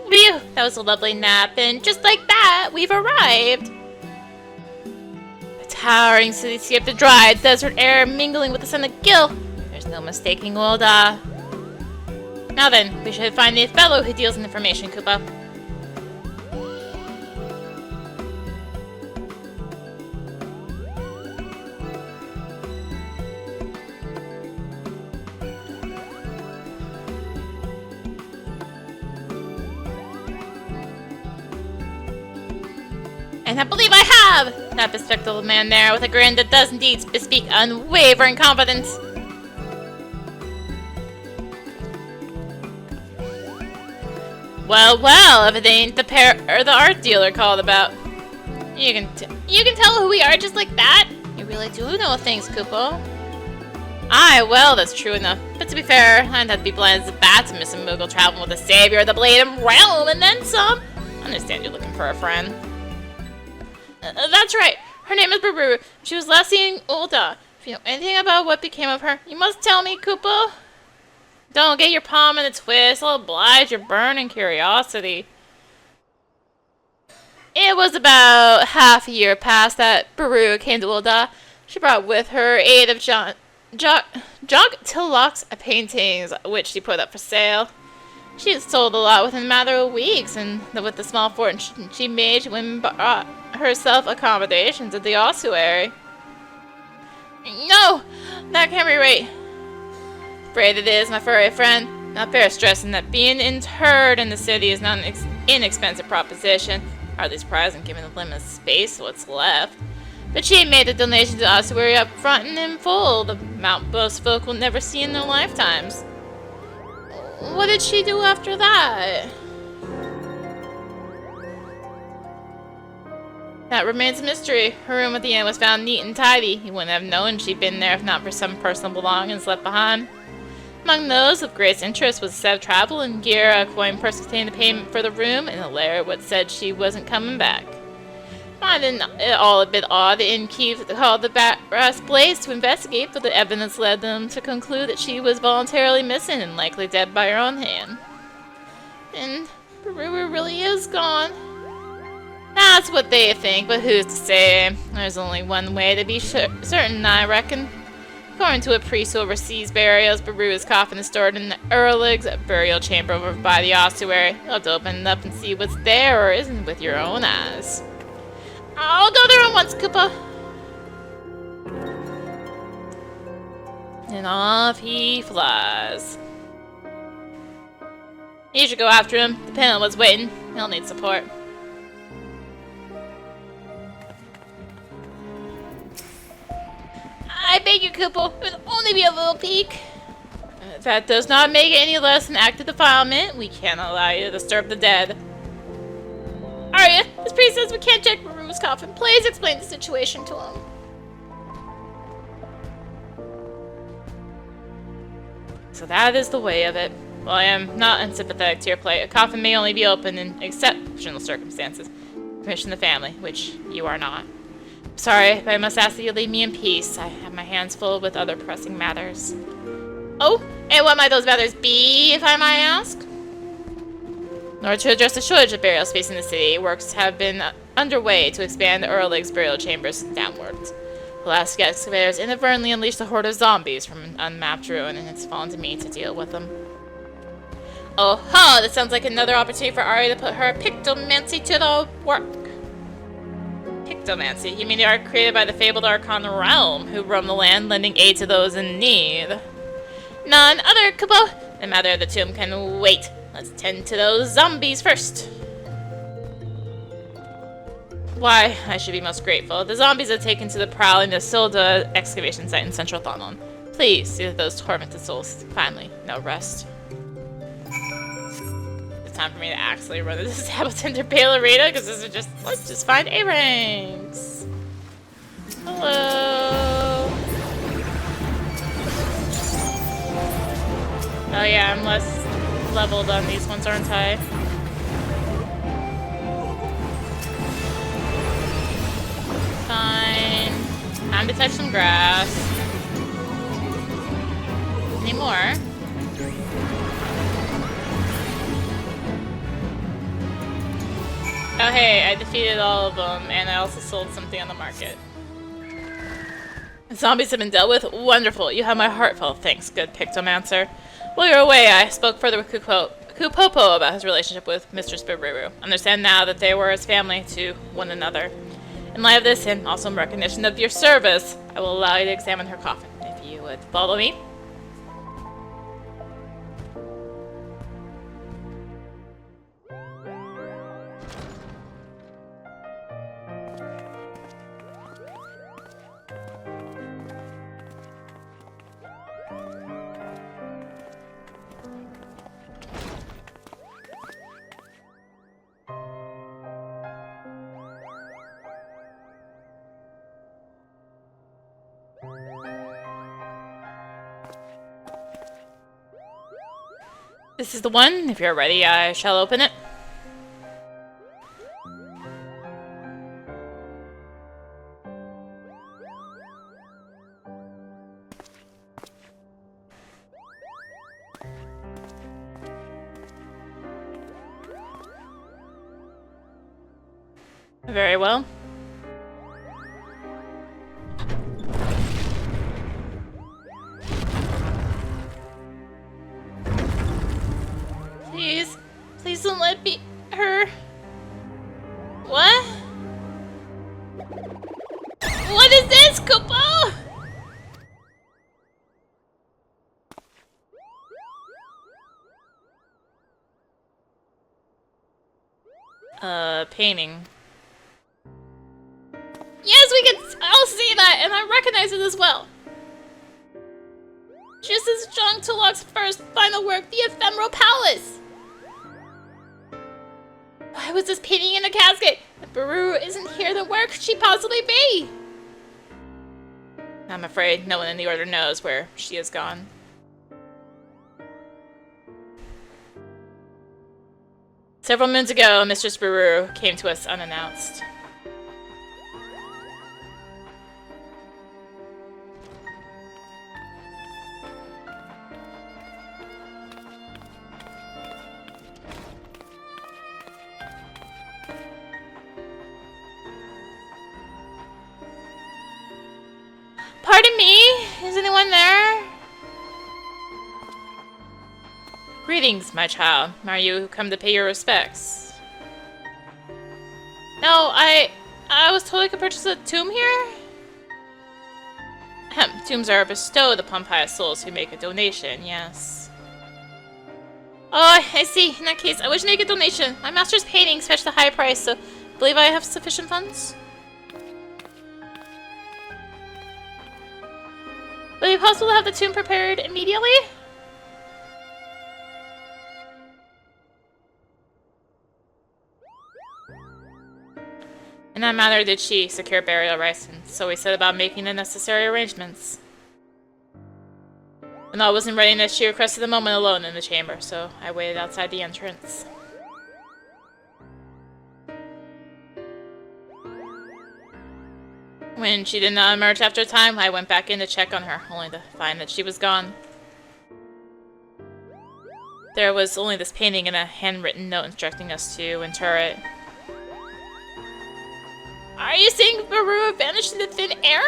Phew, that was a lovely nap, and just like that, we've arrived. Towering city of the dry desert air mingling with the sun of Gil. There's no mistaking Ul'dah. Now then, we should find the fellow who deals in information, Kupo. And I believe I have! That bespectacled man there with a grin that does indeed bespeak unwavering confidence. Well, well, if it ain't the pair or the art dealer called about. You can tell who we are just like that? You really do know things, Kupo. Aye, well, that's true enough. But to be fair, I'd have to be blind as a bat to miss a Moogle traveling with the savior of the Bladed Realm and then some. I understand you're looking for a friend. That's right. Her name is Baruru. She was last seen in Ul'dah. If you know anything about what became of her, you must tell me, Kupo. Don't get your palm in a twist. I'll oblige your burning curiosity. It was about half a year past that Baruru came to Ul'dah. She brought with her aid of Jock Tilloch's paintings, which she put up for sale. She had sold a lot within a matter of weeks, and with the small fortune she made, she went and bought herself accommodations at the ossuary. No! That can't be right. Afraid it is, my furry friend. Not fair stressing that being interred in the city is not an inexpensive proposition, hardly surprising given the limited space what's left. But she made the donation to the ossuary up front and in full, the amount most folk will never see in their lifetimes. What did she do after that? That remains a mystery. Her room at the inn was found neat and tidy. You wouldn't have known she'd been there if not for some personal belongings left behind. Among those of greatest interest was a set of travel and gear, a coin purse containing the payment for the room, and a letter which said she wasn't coming back. Finding it all a bit odd, the innkeep called the brass blaze to investigate, but the evidence led them to conclude that she was voluntarily missing and likely dead by her own hand. And Baru really is gone. That's what they think, but who's to say? There's only one way to be certain, I reckon. According to a priest who oversees burials, Baru's coffin is stored in the Erlig's burial chamber over by the ossuary. You'll have to open it up and see what's there or isn't with your own eyes. I'll go there at once, Koopa. And off he flies. You should go after him. The pennant was waiting. He'll need support. I beg you, Koopa, it will only be a little peek. That does not make it any less an act of defilement. We can't allow you to disturb the dead. Arya, this priest says we can't check Baru's coffin. Please explain the situation to him. So that is the way of it. Well, I am not unsympathetic to your plight. A coffin may only be opened in exceptional circumstances. Permission the family, which you are not. Sorry, but I must ask that you leave me in peace. I have my hands full with other pressing matters. Oh, and what might those matters be, if I might ask? In order to address the shortage of burial space in the city, works have been underway to expand the Erlig's burial chambers downwards. The last excavators inadvertently unleashed a horde of zombies from an unmapped ruin, and it's fallen to me to deal with them. Oh, ha! This sounds like another opportunity for Arya to put her Pictomancy to the work. Pictomancy? You mean the art created by the fabled Archon Realm, who roam the land lending aid to those in need? None other, Kupo! The matter of the tomb can wait. Let's tend to those zombies first. Why, I should be most grateful. The zombies are taken to the prowling Silda excavation site in central Thonlon. Please see that those tormented souls finally know rest. It's time for me to actually run this Sabotinder Balerita, because this is just, let's just find A-ranks. Hello. Oh yeah, I'm less leveled on these ones, aren't I? Fine. Time to touch some grass. Any more? Oh hey, I defeated all of them, and I also sold something on the market. The zombies have been dealt with? Wonderful. You have my heartfelt thanks, good Pictomancer. While you were away, I spoke further with Kupopo about his relationship with Mistress Baru. Understand now that they were as family to one another. In light of this, and also in recognition of your service, I will allow you to examine her coffin, if you would follow me. This is the one. If you're ready, I shall open it. Very well. Please don't let me her. What? What is this, Kupo? painting. Yes, we can all see that, and I recognize it as well. Just as Dawntrail's first final work, the Ephemeral Palace. Why was this painting in a casket? If Baru isn't here, then where could she possibly be? I'm afraid no one in the Order knows where she has gone. Several moons ago, Mistress Baru came to us unannounced. Pardon me? Is anyone there? Greetings, my child. Are you come to pay your respects? No, I was told I could purchase a tomb here? Tombs are bestowed upon pious souls who make a donation, yes. Oh, I see. In that case, I wish to make a donation. My master's paintings fetch the high price, so I believe I have sufficient funds. Would it be possible to have the tomb prepared immediately? In that manner did she secure burial rights, and so we set about making the necessary arrangements. When all was in readiness, she requested a moment alone in the chamber, so I waited outside the entrance. When she did not emerge after a time, I went back in to check on her, only to find that she was gone. There was only this painting and a handwritten note instructing us to inter it. Are you saying Baru vanished into thin air?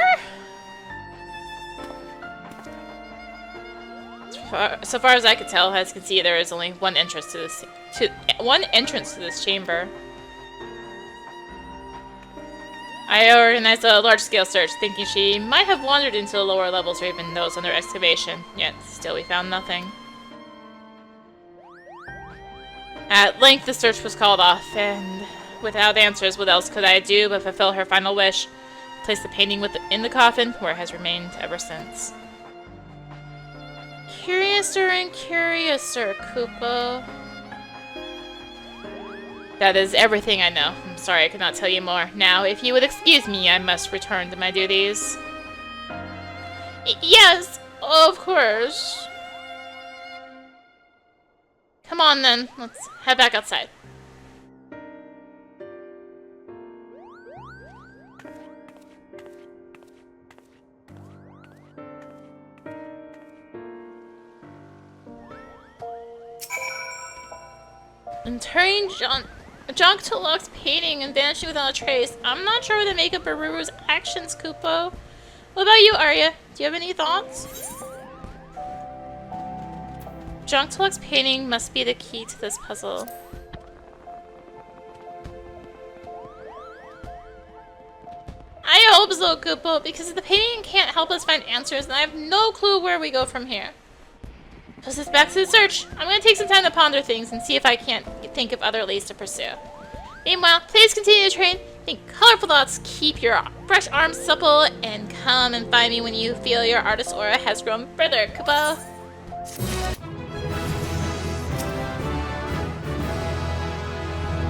So far as I could tell, as you can see, there is only one entrance to this chamber. I organized a large-scale search, thinking she might have wandered into the lower levels or even those under excavation, yet still we found nothing. At length the search was called off, and without answers, what else could I do but fulfill her final wish? Place the painting in the coffin, where it has remained ever since. Curiouser and curiouser, Kupo. That is everything I know. I'm sorry I could not tell you more. Now, if you would excuse me, I must return to my duties. Yes, of course. Come on then, let's head back outside. Interring Dawntrail's painting and vanishing without a trace. I'm not sure what to make of Baruru's actions, Kupo. What about you, Arya? Do you have any thoughts? Dawntrail's painting must be the key to this puzzle. I hope so, Kupo, because the painting can't help us find answers, and I have no clue where we go from here. Push us back to the search. I'm going to take some time to ponder things and see if I can't think of other leads to pursue. Meanwhile, please continue to train, think colorful thoughts, keep your fresh arms supple, and come and find me when you feel your artist aura has grown further, Kupo.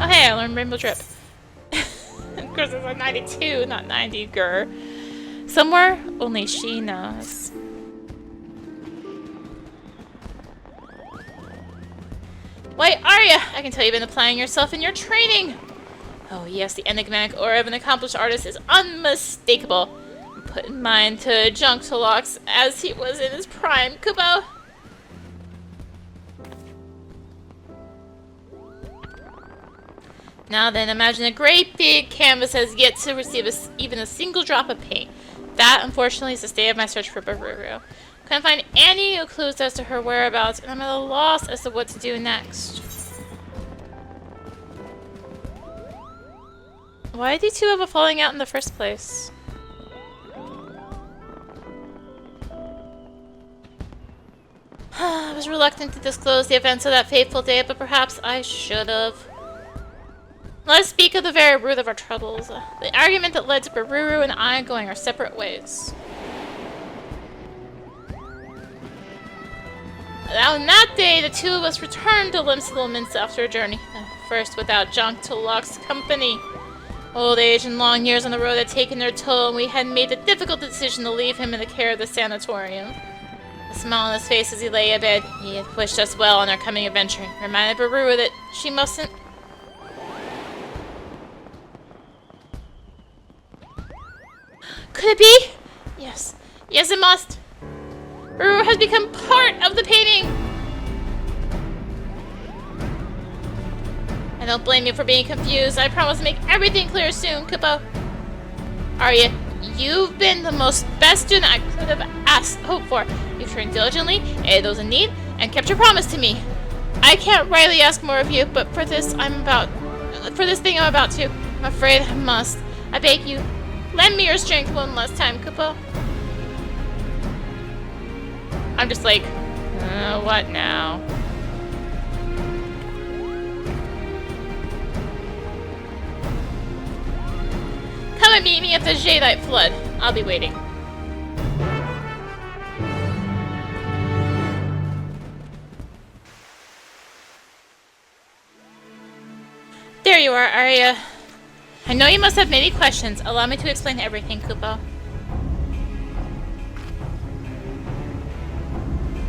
Oh hey, I learned Rainbow Drip. Of course it's a 92, not 90, grr. Somewhere only she knows. Why, Arya! I can tell you've been applying yourself in your training! Oh yes, the enigmatic aura of an accomplished artist is unmistakable. Put in mind to Dawntrail as he was in his prime, Kupo. Now then, imagine a great big canvas has yet to receive even a single drop of paint. That, unfortunately, is the state of my search for Baru. Couldn't find any clues as to her whereabouts, and I'm at a loss as to what to do next. Why did you two have a falling out in the first place? I was reluctant to disclose the events of that fateful day, but perhaps I should have. Let's speak of the very root of our troubles. The argument that led to Baruru and I going our separate ways. On that day, the two of us returned to Limsa after a journey. First without Jonktolok's company. Old age and long years on the road had taken their toll, and we had made the difficult decision to leave him in the care of the sanatorium. A smile on his face as he lay abed. He had wished us well on our coming adventure, and reminded Baruru that she mustn't... Could it be? Yes. Yes, it must. Baruru has become part of the painting! I don't blame you for being confused. I promise to make everything clear soon, Kupo. Arya, you've been the best student I could have hoped for. You've trained diligently, aided those in need, and kept your promise to me. I can't rightly ask more of you, but for this thing I'm about to, I'm afraid I must. I beg you, lend me your strength one last time, Kupo. I'm just like, what now? Come and meet me at the Jadeite flood. I'll be waiting. There you are, Arya. I know you must have many questions. Allow me to explain everything, Kupo.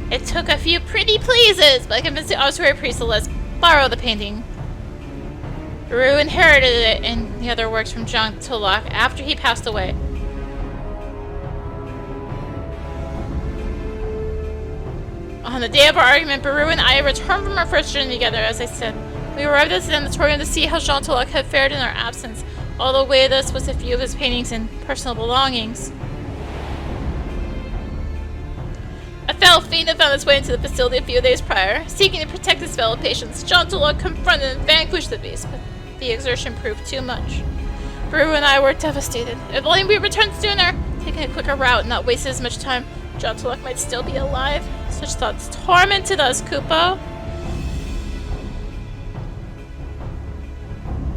It took a few pretty pleases, but I convinced the ossuary priest to let us borrow the painting. Rue inherited it and the other works from Jonktolok after he passed away. On the day of our argument, Baru and I returned from our first journey together, as I said. We arrived at the sanatorium to see how Jonktolok had fared in our absence. All the way with us was a few of his paintings and personal belongings. A foul fiend had found its way into the facility a few days prior. Seeking to protect his fellow patients, Jonktolok confronted and vanquished the beast, but the exertion proved too much. Baru and I were devastated. If only we returned sooner, taking a quicker route and not wasted as much time, Jonktolok might still be alive. Such thoughts tormented us, Kupo.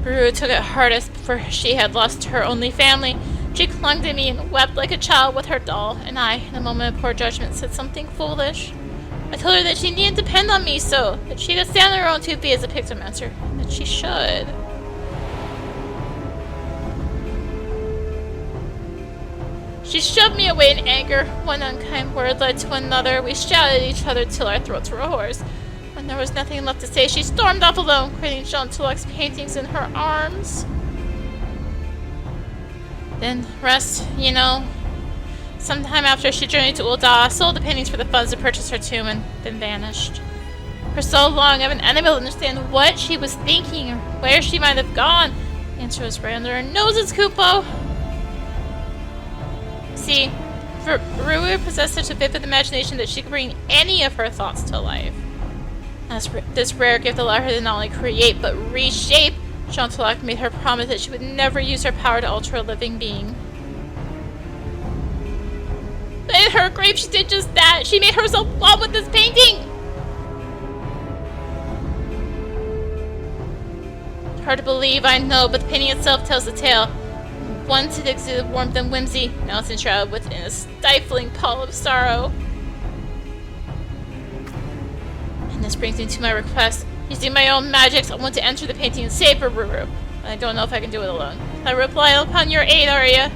Baru took it hardest, for she had lost her only family. She clung to me and wept like a child with her doll, and I, in a moment of poor judgment, said something foolish. I told her that she needn't depend on me so, that she could stand on her own 2 feet as a Pictomancer, and that she should. She shoved me away in anger. One unkind word led to another. We shouted at each other till our throats were hoarse. When there was nothing left to say, she stormed off alone, cradling Jonktolok's paintings in her arms. Then rest, you know. Sometime after, she journeyed to Ul'dah, sold the paintings for the funds to purchase her tomb, and then vanished. For so long, I've been unable to understand what she was thinking or where she might have gone. The answer was right under her noses, Kupo. See, Rui possessed such a vivid imagination that she could bring any of her thoughts to life. This rare gift allowed her to not only create, but reshape. Jonktolok made her promise that she would never use her power to alter a living being. But in her grave, she did just that. She made herself one with this painting. Hard to believe, I know, but the painting itself tells the tale. Once it exuded warmth and whimsy, now it's enshrouded within a stifling pall of sorrow. And this brings me to my request. Using my own magics, I want to enter the painting and save Baruru. But I don't know if I can do it alone. I rely upon your aid, Arya.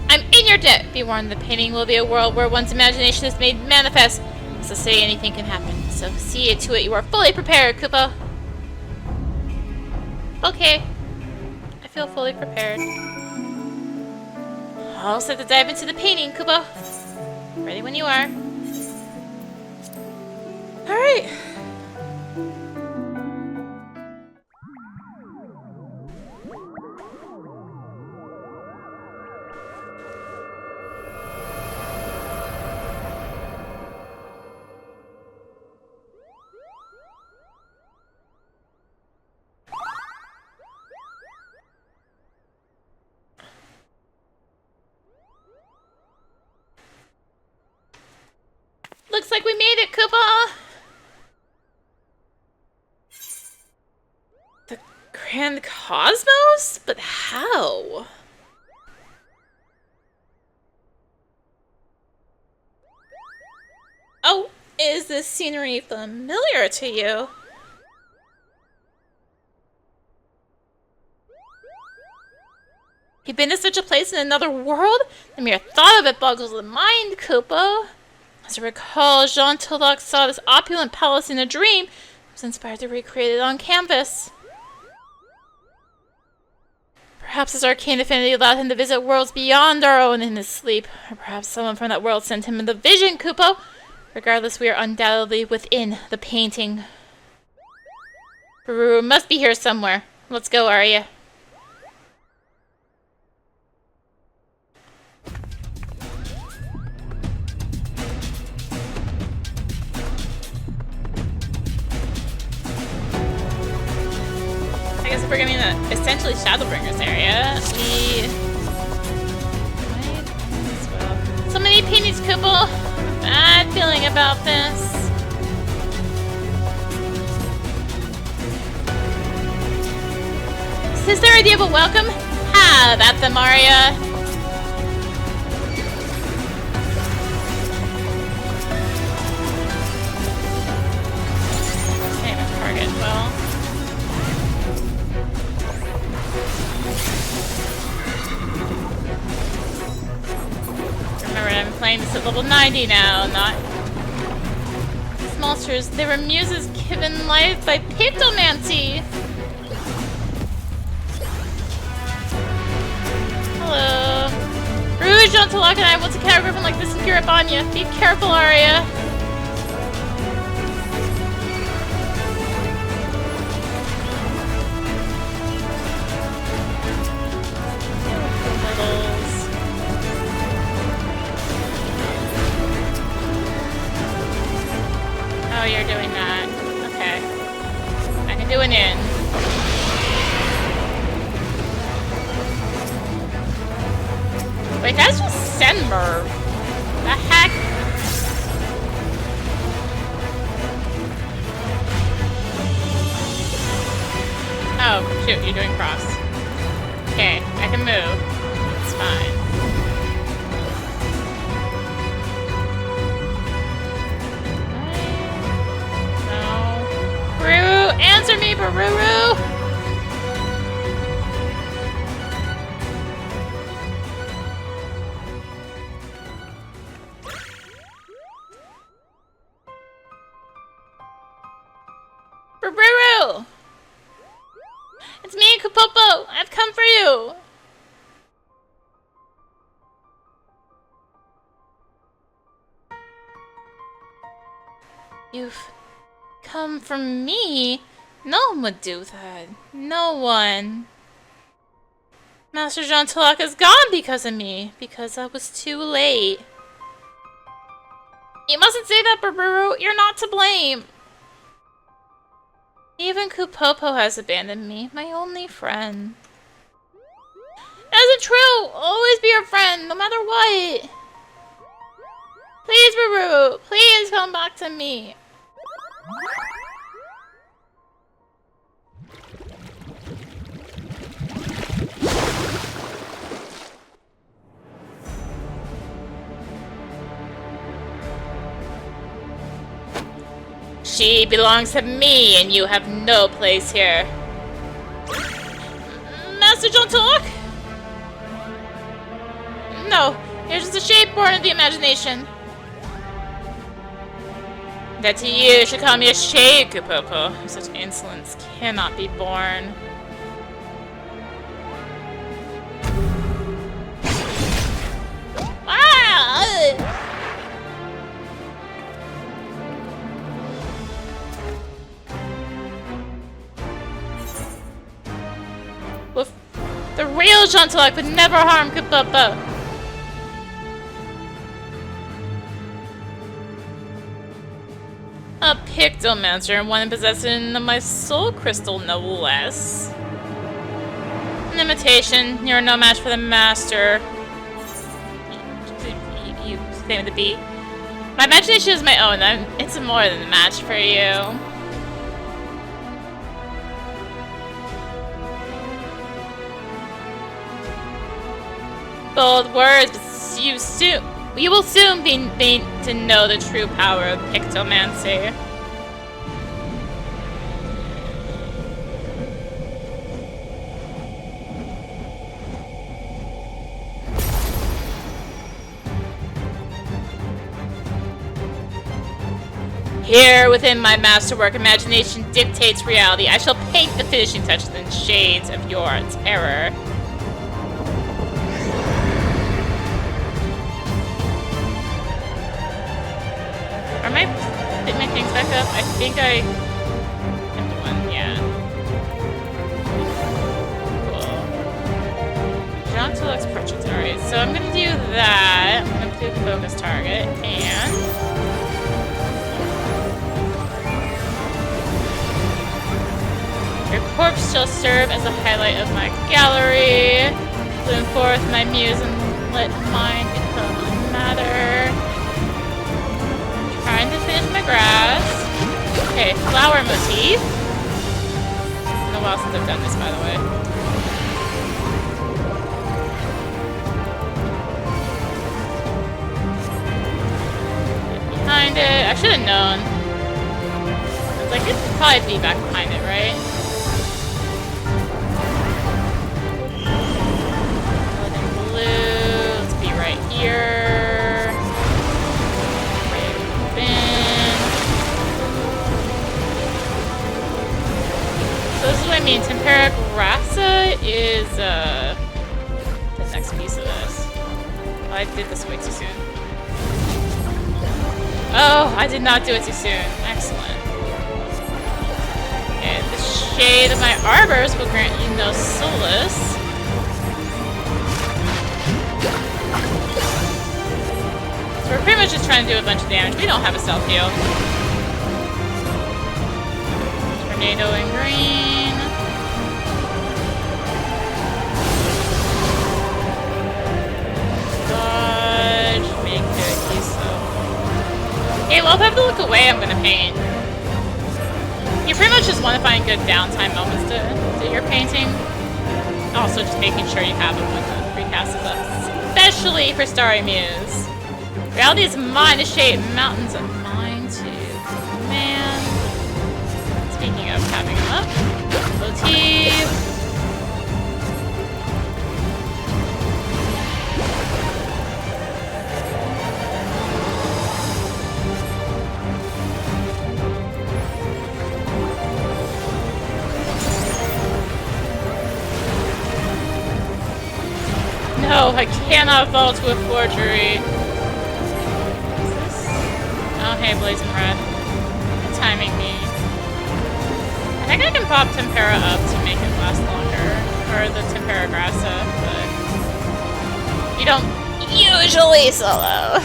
I'm in your debt. Be warned, the painting will be a world where one's imagination is made manifest. As to say, anything can happen. So see to it you are fully prepared, Kupo. Okay. I feel fully prepared. All set to dive into the painting, Kupo. Ready when you are. Alright. Looks like we made it, Koopa! The Grand Cosmos? But how? Oh, is this scenery familiar to you? You've been to such a place in another world? The mere thought of it boggles the mind, Koopa. As I recall, Jean Tilloch saw this opulent palace in a dream. He was inspired to recreate it on canvas. Perhaps his arcane affinity allowed him to visit worlds beyond our own in his sleep. Or perhaps someone from that world sent him the vision, Koopa. Regardless, we are undoubtedly within the painting. Ruru must be here somewhere. Let's go, Arya. I guess if we're getting the essentially Shadowbringers area, we might as well. So many paintings, Koopa. Bad feeling about this. Is this their idea of a welcome? Have at them, Arya. Okay, my target, well. Remember, I'm playing this at level 90 now, not... These monsters, they were muses given life by Pictomancer. Hello. Rouge, Jean Tilloch, and I will take care of a griffin like this and cure up on you. Be careful, Arya. Oh, you're doing that. Okay. I can do an in. Wait, that's just Senmer. The heck? Oh, shoot, you're doing cross. Okay, I can move. It's fine. Ruru, answer me, Ruru! Ruru! It's me, Kapopo! I've come for you! You've come for me? No one would do that. No one. Master Jean Tilloch is gone because of me. Because I was too late. You mustn't say that, Bururu. You're not to blame. Even Kupopo has abandoned me, my only friend. That isn't true! I'll always be your friend, no matter what! Please, Bururu, please come back to me. She belongs to me, and you have no place here. Master Jean Tilloch? No, you're just a shape born of the imagination. That to you should call me a shade, Kupopo. Such insolence cannot be borne. Ah! The real Jean Tilloch would never harm Kupopo. A Pictomancer and one in possession of my soul crystal, no less. An imitation, you're no match for the master. You claim to be. My imagination is my own. It's more than a match for you. Bold words, but you will soon be made to know the true power of Pictomancer. Here, within my masterwork, imagination dictates reality. I shall paint the finishing touches in shades of your terror. Are my things back up? I think I have one, yeah. Cool. John Tulloch's portrait. Alright, so I'm gonna do that. I'm gonna do focus target, and your corpse shall serve as a highlight of my gallery. Bloom forth my muse and let mine become a matter. Trying to finish my grass. Okay, flower motif. It's been a while since I've done this, by the way. Get behind it. I should have known. I was like, it'd probably be back behind it, right? Let's be right here. So this is what I mean. Tempera grassa is the next piece of this. Oh, I did this way too soon. Oh, I did not do it too soon. Excellent. Okay, the shade of my arbors will grant you no solace. So we're pretty much just trying to do a bunch of damage. We don't have a self-heal. Tornado in green. Dodge. Make good use of... Okay, well if I have to look away, I'm gonna paint. You pretty much just want to find good downtime moments to do your painting. Also just making sure you have them when the recast is up. Especially for Starry Muse. Reality is mine to shape, mountains are mine too. Man. Speaking of having them up, motif. No, I cannot fall to a forgery. Oh, hey, Blazing Red. Timing me. I think I can pop Tempera up to make it last longer. Or the Tempera grassa, but... You don't usually solo.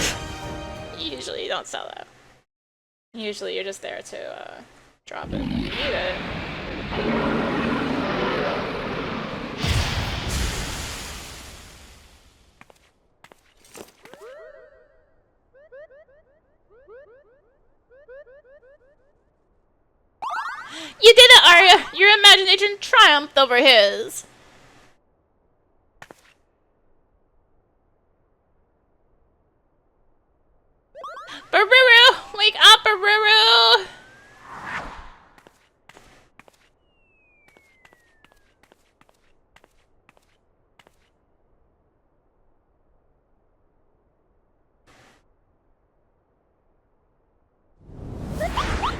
Usually you don't solo. Usually you're just there to, drop it when you need it. You did it, Arya! Your imagination triumphed over his! Baruru! Wake up, Baruru!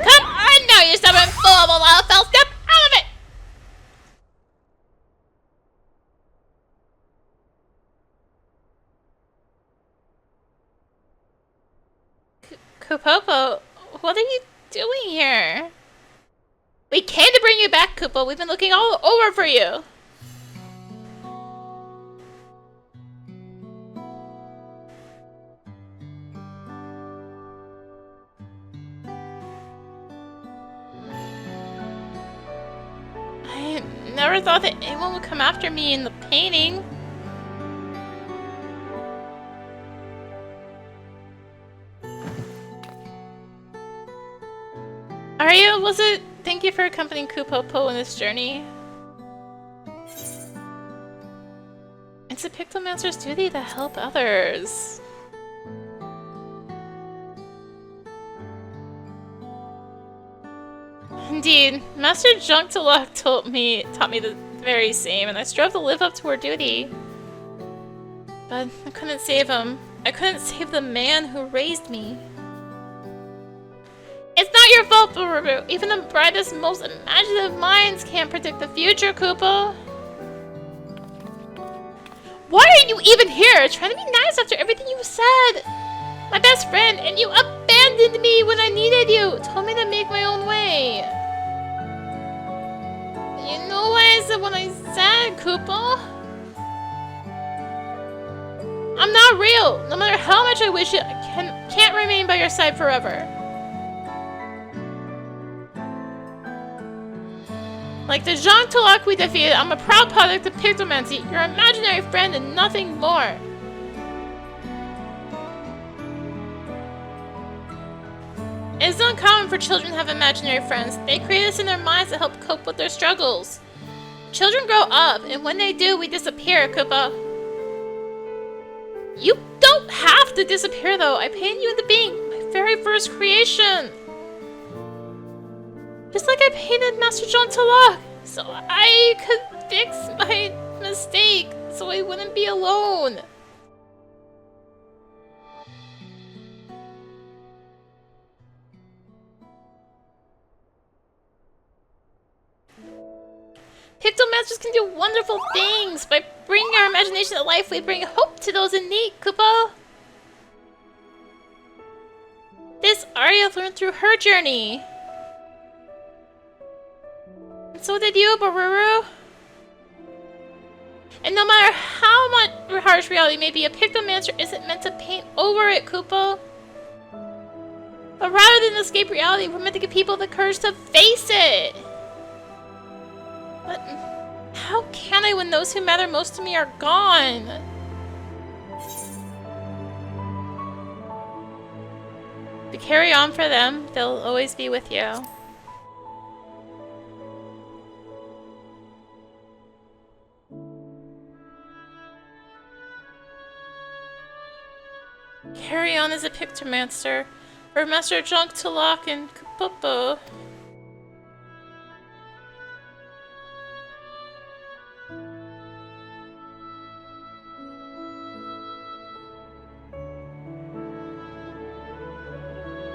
Come on now, you stubborn fool of a wild fell step out of it! Kupopo, what are you doing here? We came to bring you back, Kupo. We've been looking all over for you. I never thought that anyone would come after me in the painting. was it? Thank you for accompanying Kupopo on this journey. It's a Pictomancer's duty to help others. Indeed, Master Dawntrail taught me the very same, and I strove to live up to her duty. But I couldn't save him. I couldn't save the man who raised me. It's not your fault, Bururu. Even the brightest, most imaginative minds can't predict the future, Koopa. Why are you even here? Trying to be nice after everything you said. My best friend, and you abandoned me when I needed you. Told me to make my own way. You know why I said what I said, Koopa? I'm not real. No matter how much I wish it, I can't remain by your side forever. Like the Dawntrail we defeated, I'm a proud product of Pictomancer, your imaginary friend and nothing more. It's uncommon for children to have imaginary friends. They create us in their minds to help cope with their struggles. Children grow up, and when they do, we disappear, Koopa. You don't have to disappear, though. I painted you into being my very first creation. Just like I painted Master Dawntrail, so I could fix my mistake, so I wouldn't be alone. Pictomancers can do wonderful things. By bringing our imagination to life, we bring hope to those in need, Koopa. This Arya learned through her journey. And so did you, Bururu. And no matter how much harsh reality may be, a Pictomancer isn't meant to paint over it, Koopa. But rather than escape reality, we're meant to give people the courage to face it. But how can I when those who matter most to me are gone? To carry on for them, they'll always be with you. Carry on as a Pictomancer, or Master Dawntrail and Kupopo.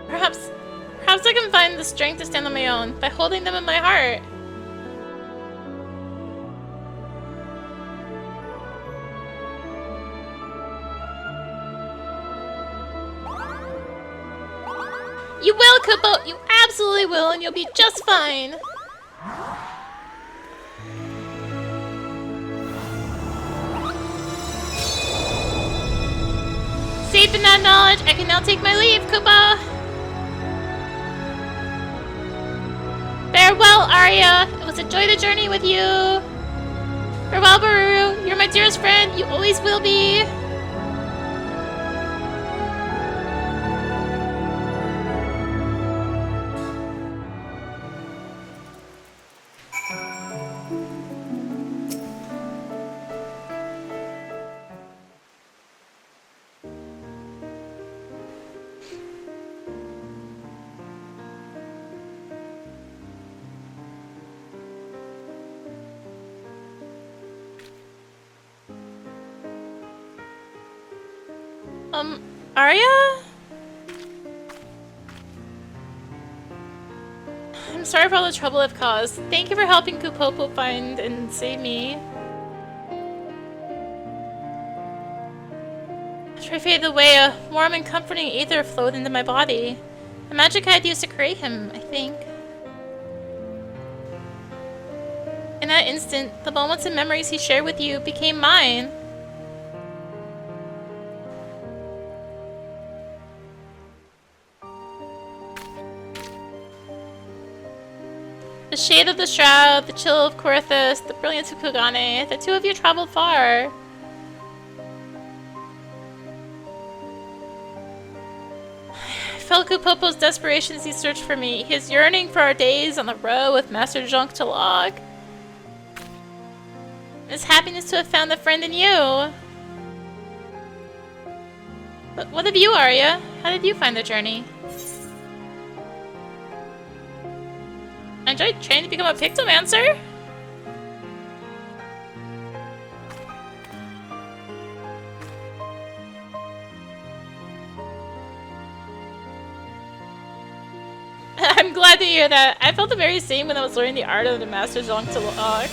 Perhaps I can find the strength to stand on my own by holding them in my heart. You will, Koopa! You absolutely will, and you'll be just fine! Safe in that knowledge, I can now take my leave, Koopa! Farewell, Arya! It was a joy to journey with you! Farewell, Bururu! You're my dearest friend, you always will be! Arya? I'm sorry for all the trouble I've caused. Thank you for helping Kupopo find and save me. After I faded away, a warm and comforting ether flowed into my body. The magic I had used to create him, I think. In that instant, the moments and memories he shared with you became mine. The shade of the shroud, the chill of Corythus, the brilliance of Kugane, the two of you traveled far. I felt Kupopo's desperation as he searched for me, his yearning for our days on the road with Master Jonk to log. His happiness to have found a friend in you. But what of you, Arya? How did you find the journey? I enjoyed training to become a Pictomancer. I'm glad to hear that. I felt the very same when I was learning the art of the Master Zonk to log.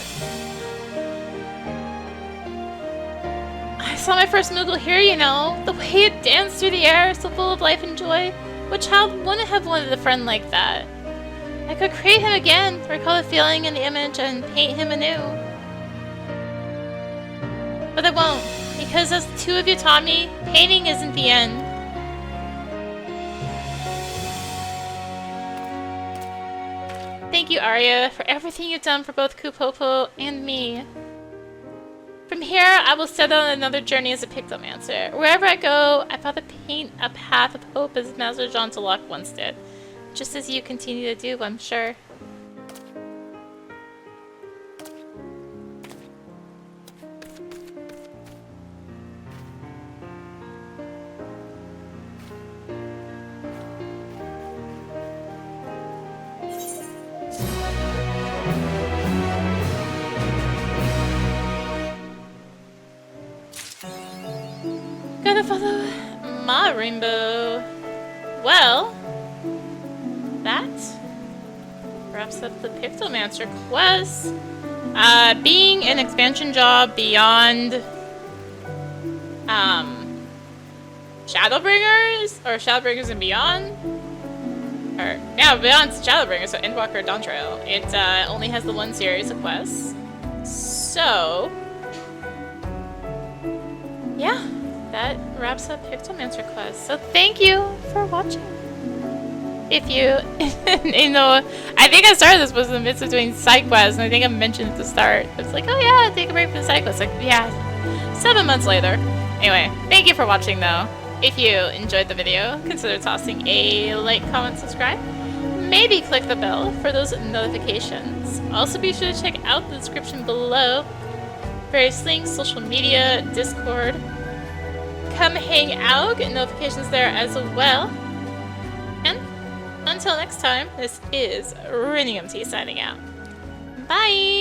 I saw my first Moogle here, you know. The way it danced through the air, so full of life and joy. What child wouldn't have wanted a friend like that? I could create him again, recall the feeling in the image, and paint him anew. But I won't, because as the two of you taught me, painting isn't the end. Thank you, Arya, for everything you've done for both Kupopo and me. From here, I will set on another journey as a Pictomancer. Wherever I go, I vow to paint a path of hope as Master Jontalok once did. Just as you continue to do, I'm sure. Gotta follow my rainbow. Well, that wraps up the Pictomancer quest. Being an expansion job beyond Shadowbringers or Shadowbringers and beyond, or yeah, beyond Shadowbringers, so Endwalker Dawntrail. It only has the one series of quests. So yeah. That wraps up Pictomancer quest. So thank you for watching. If you, you know, I think I started this was in the midst of doing side quests, and I think I mentioned at the start. It's like, oh yeah, take a break from the side quests. Like, yeah, 7 months later. Anyway, thank you for watching though. If you enjoyed the video, consider tossing a like, comment, subscribe. Maybe click the bell for those notifications. Also be sure to check out the description below. Various links, social media, Discord. Come hang out, get notifications there as well. And until next time, this is rinimt signing out. Bye!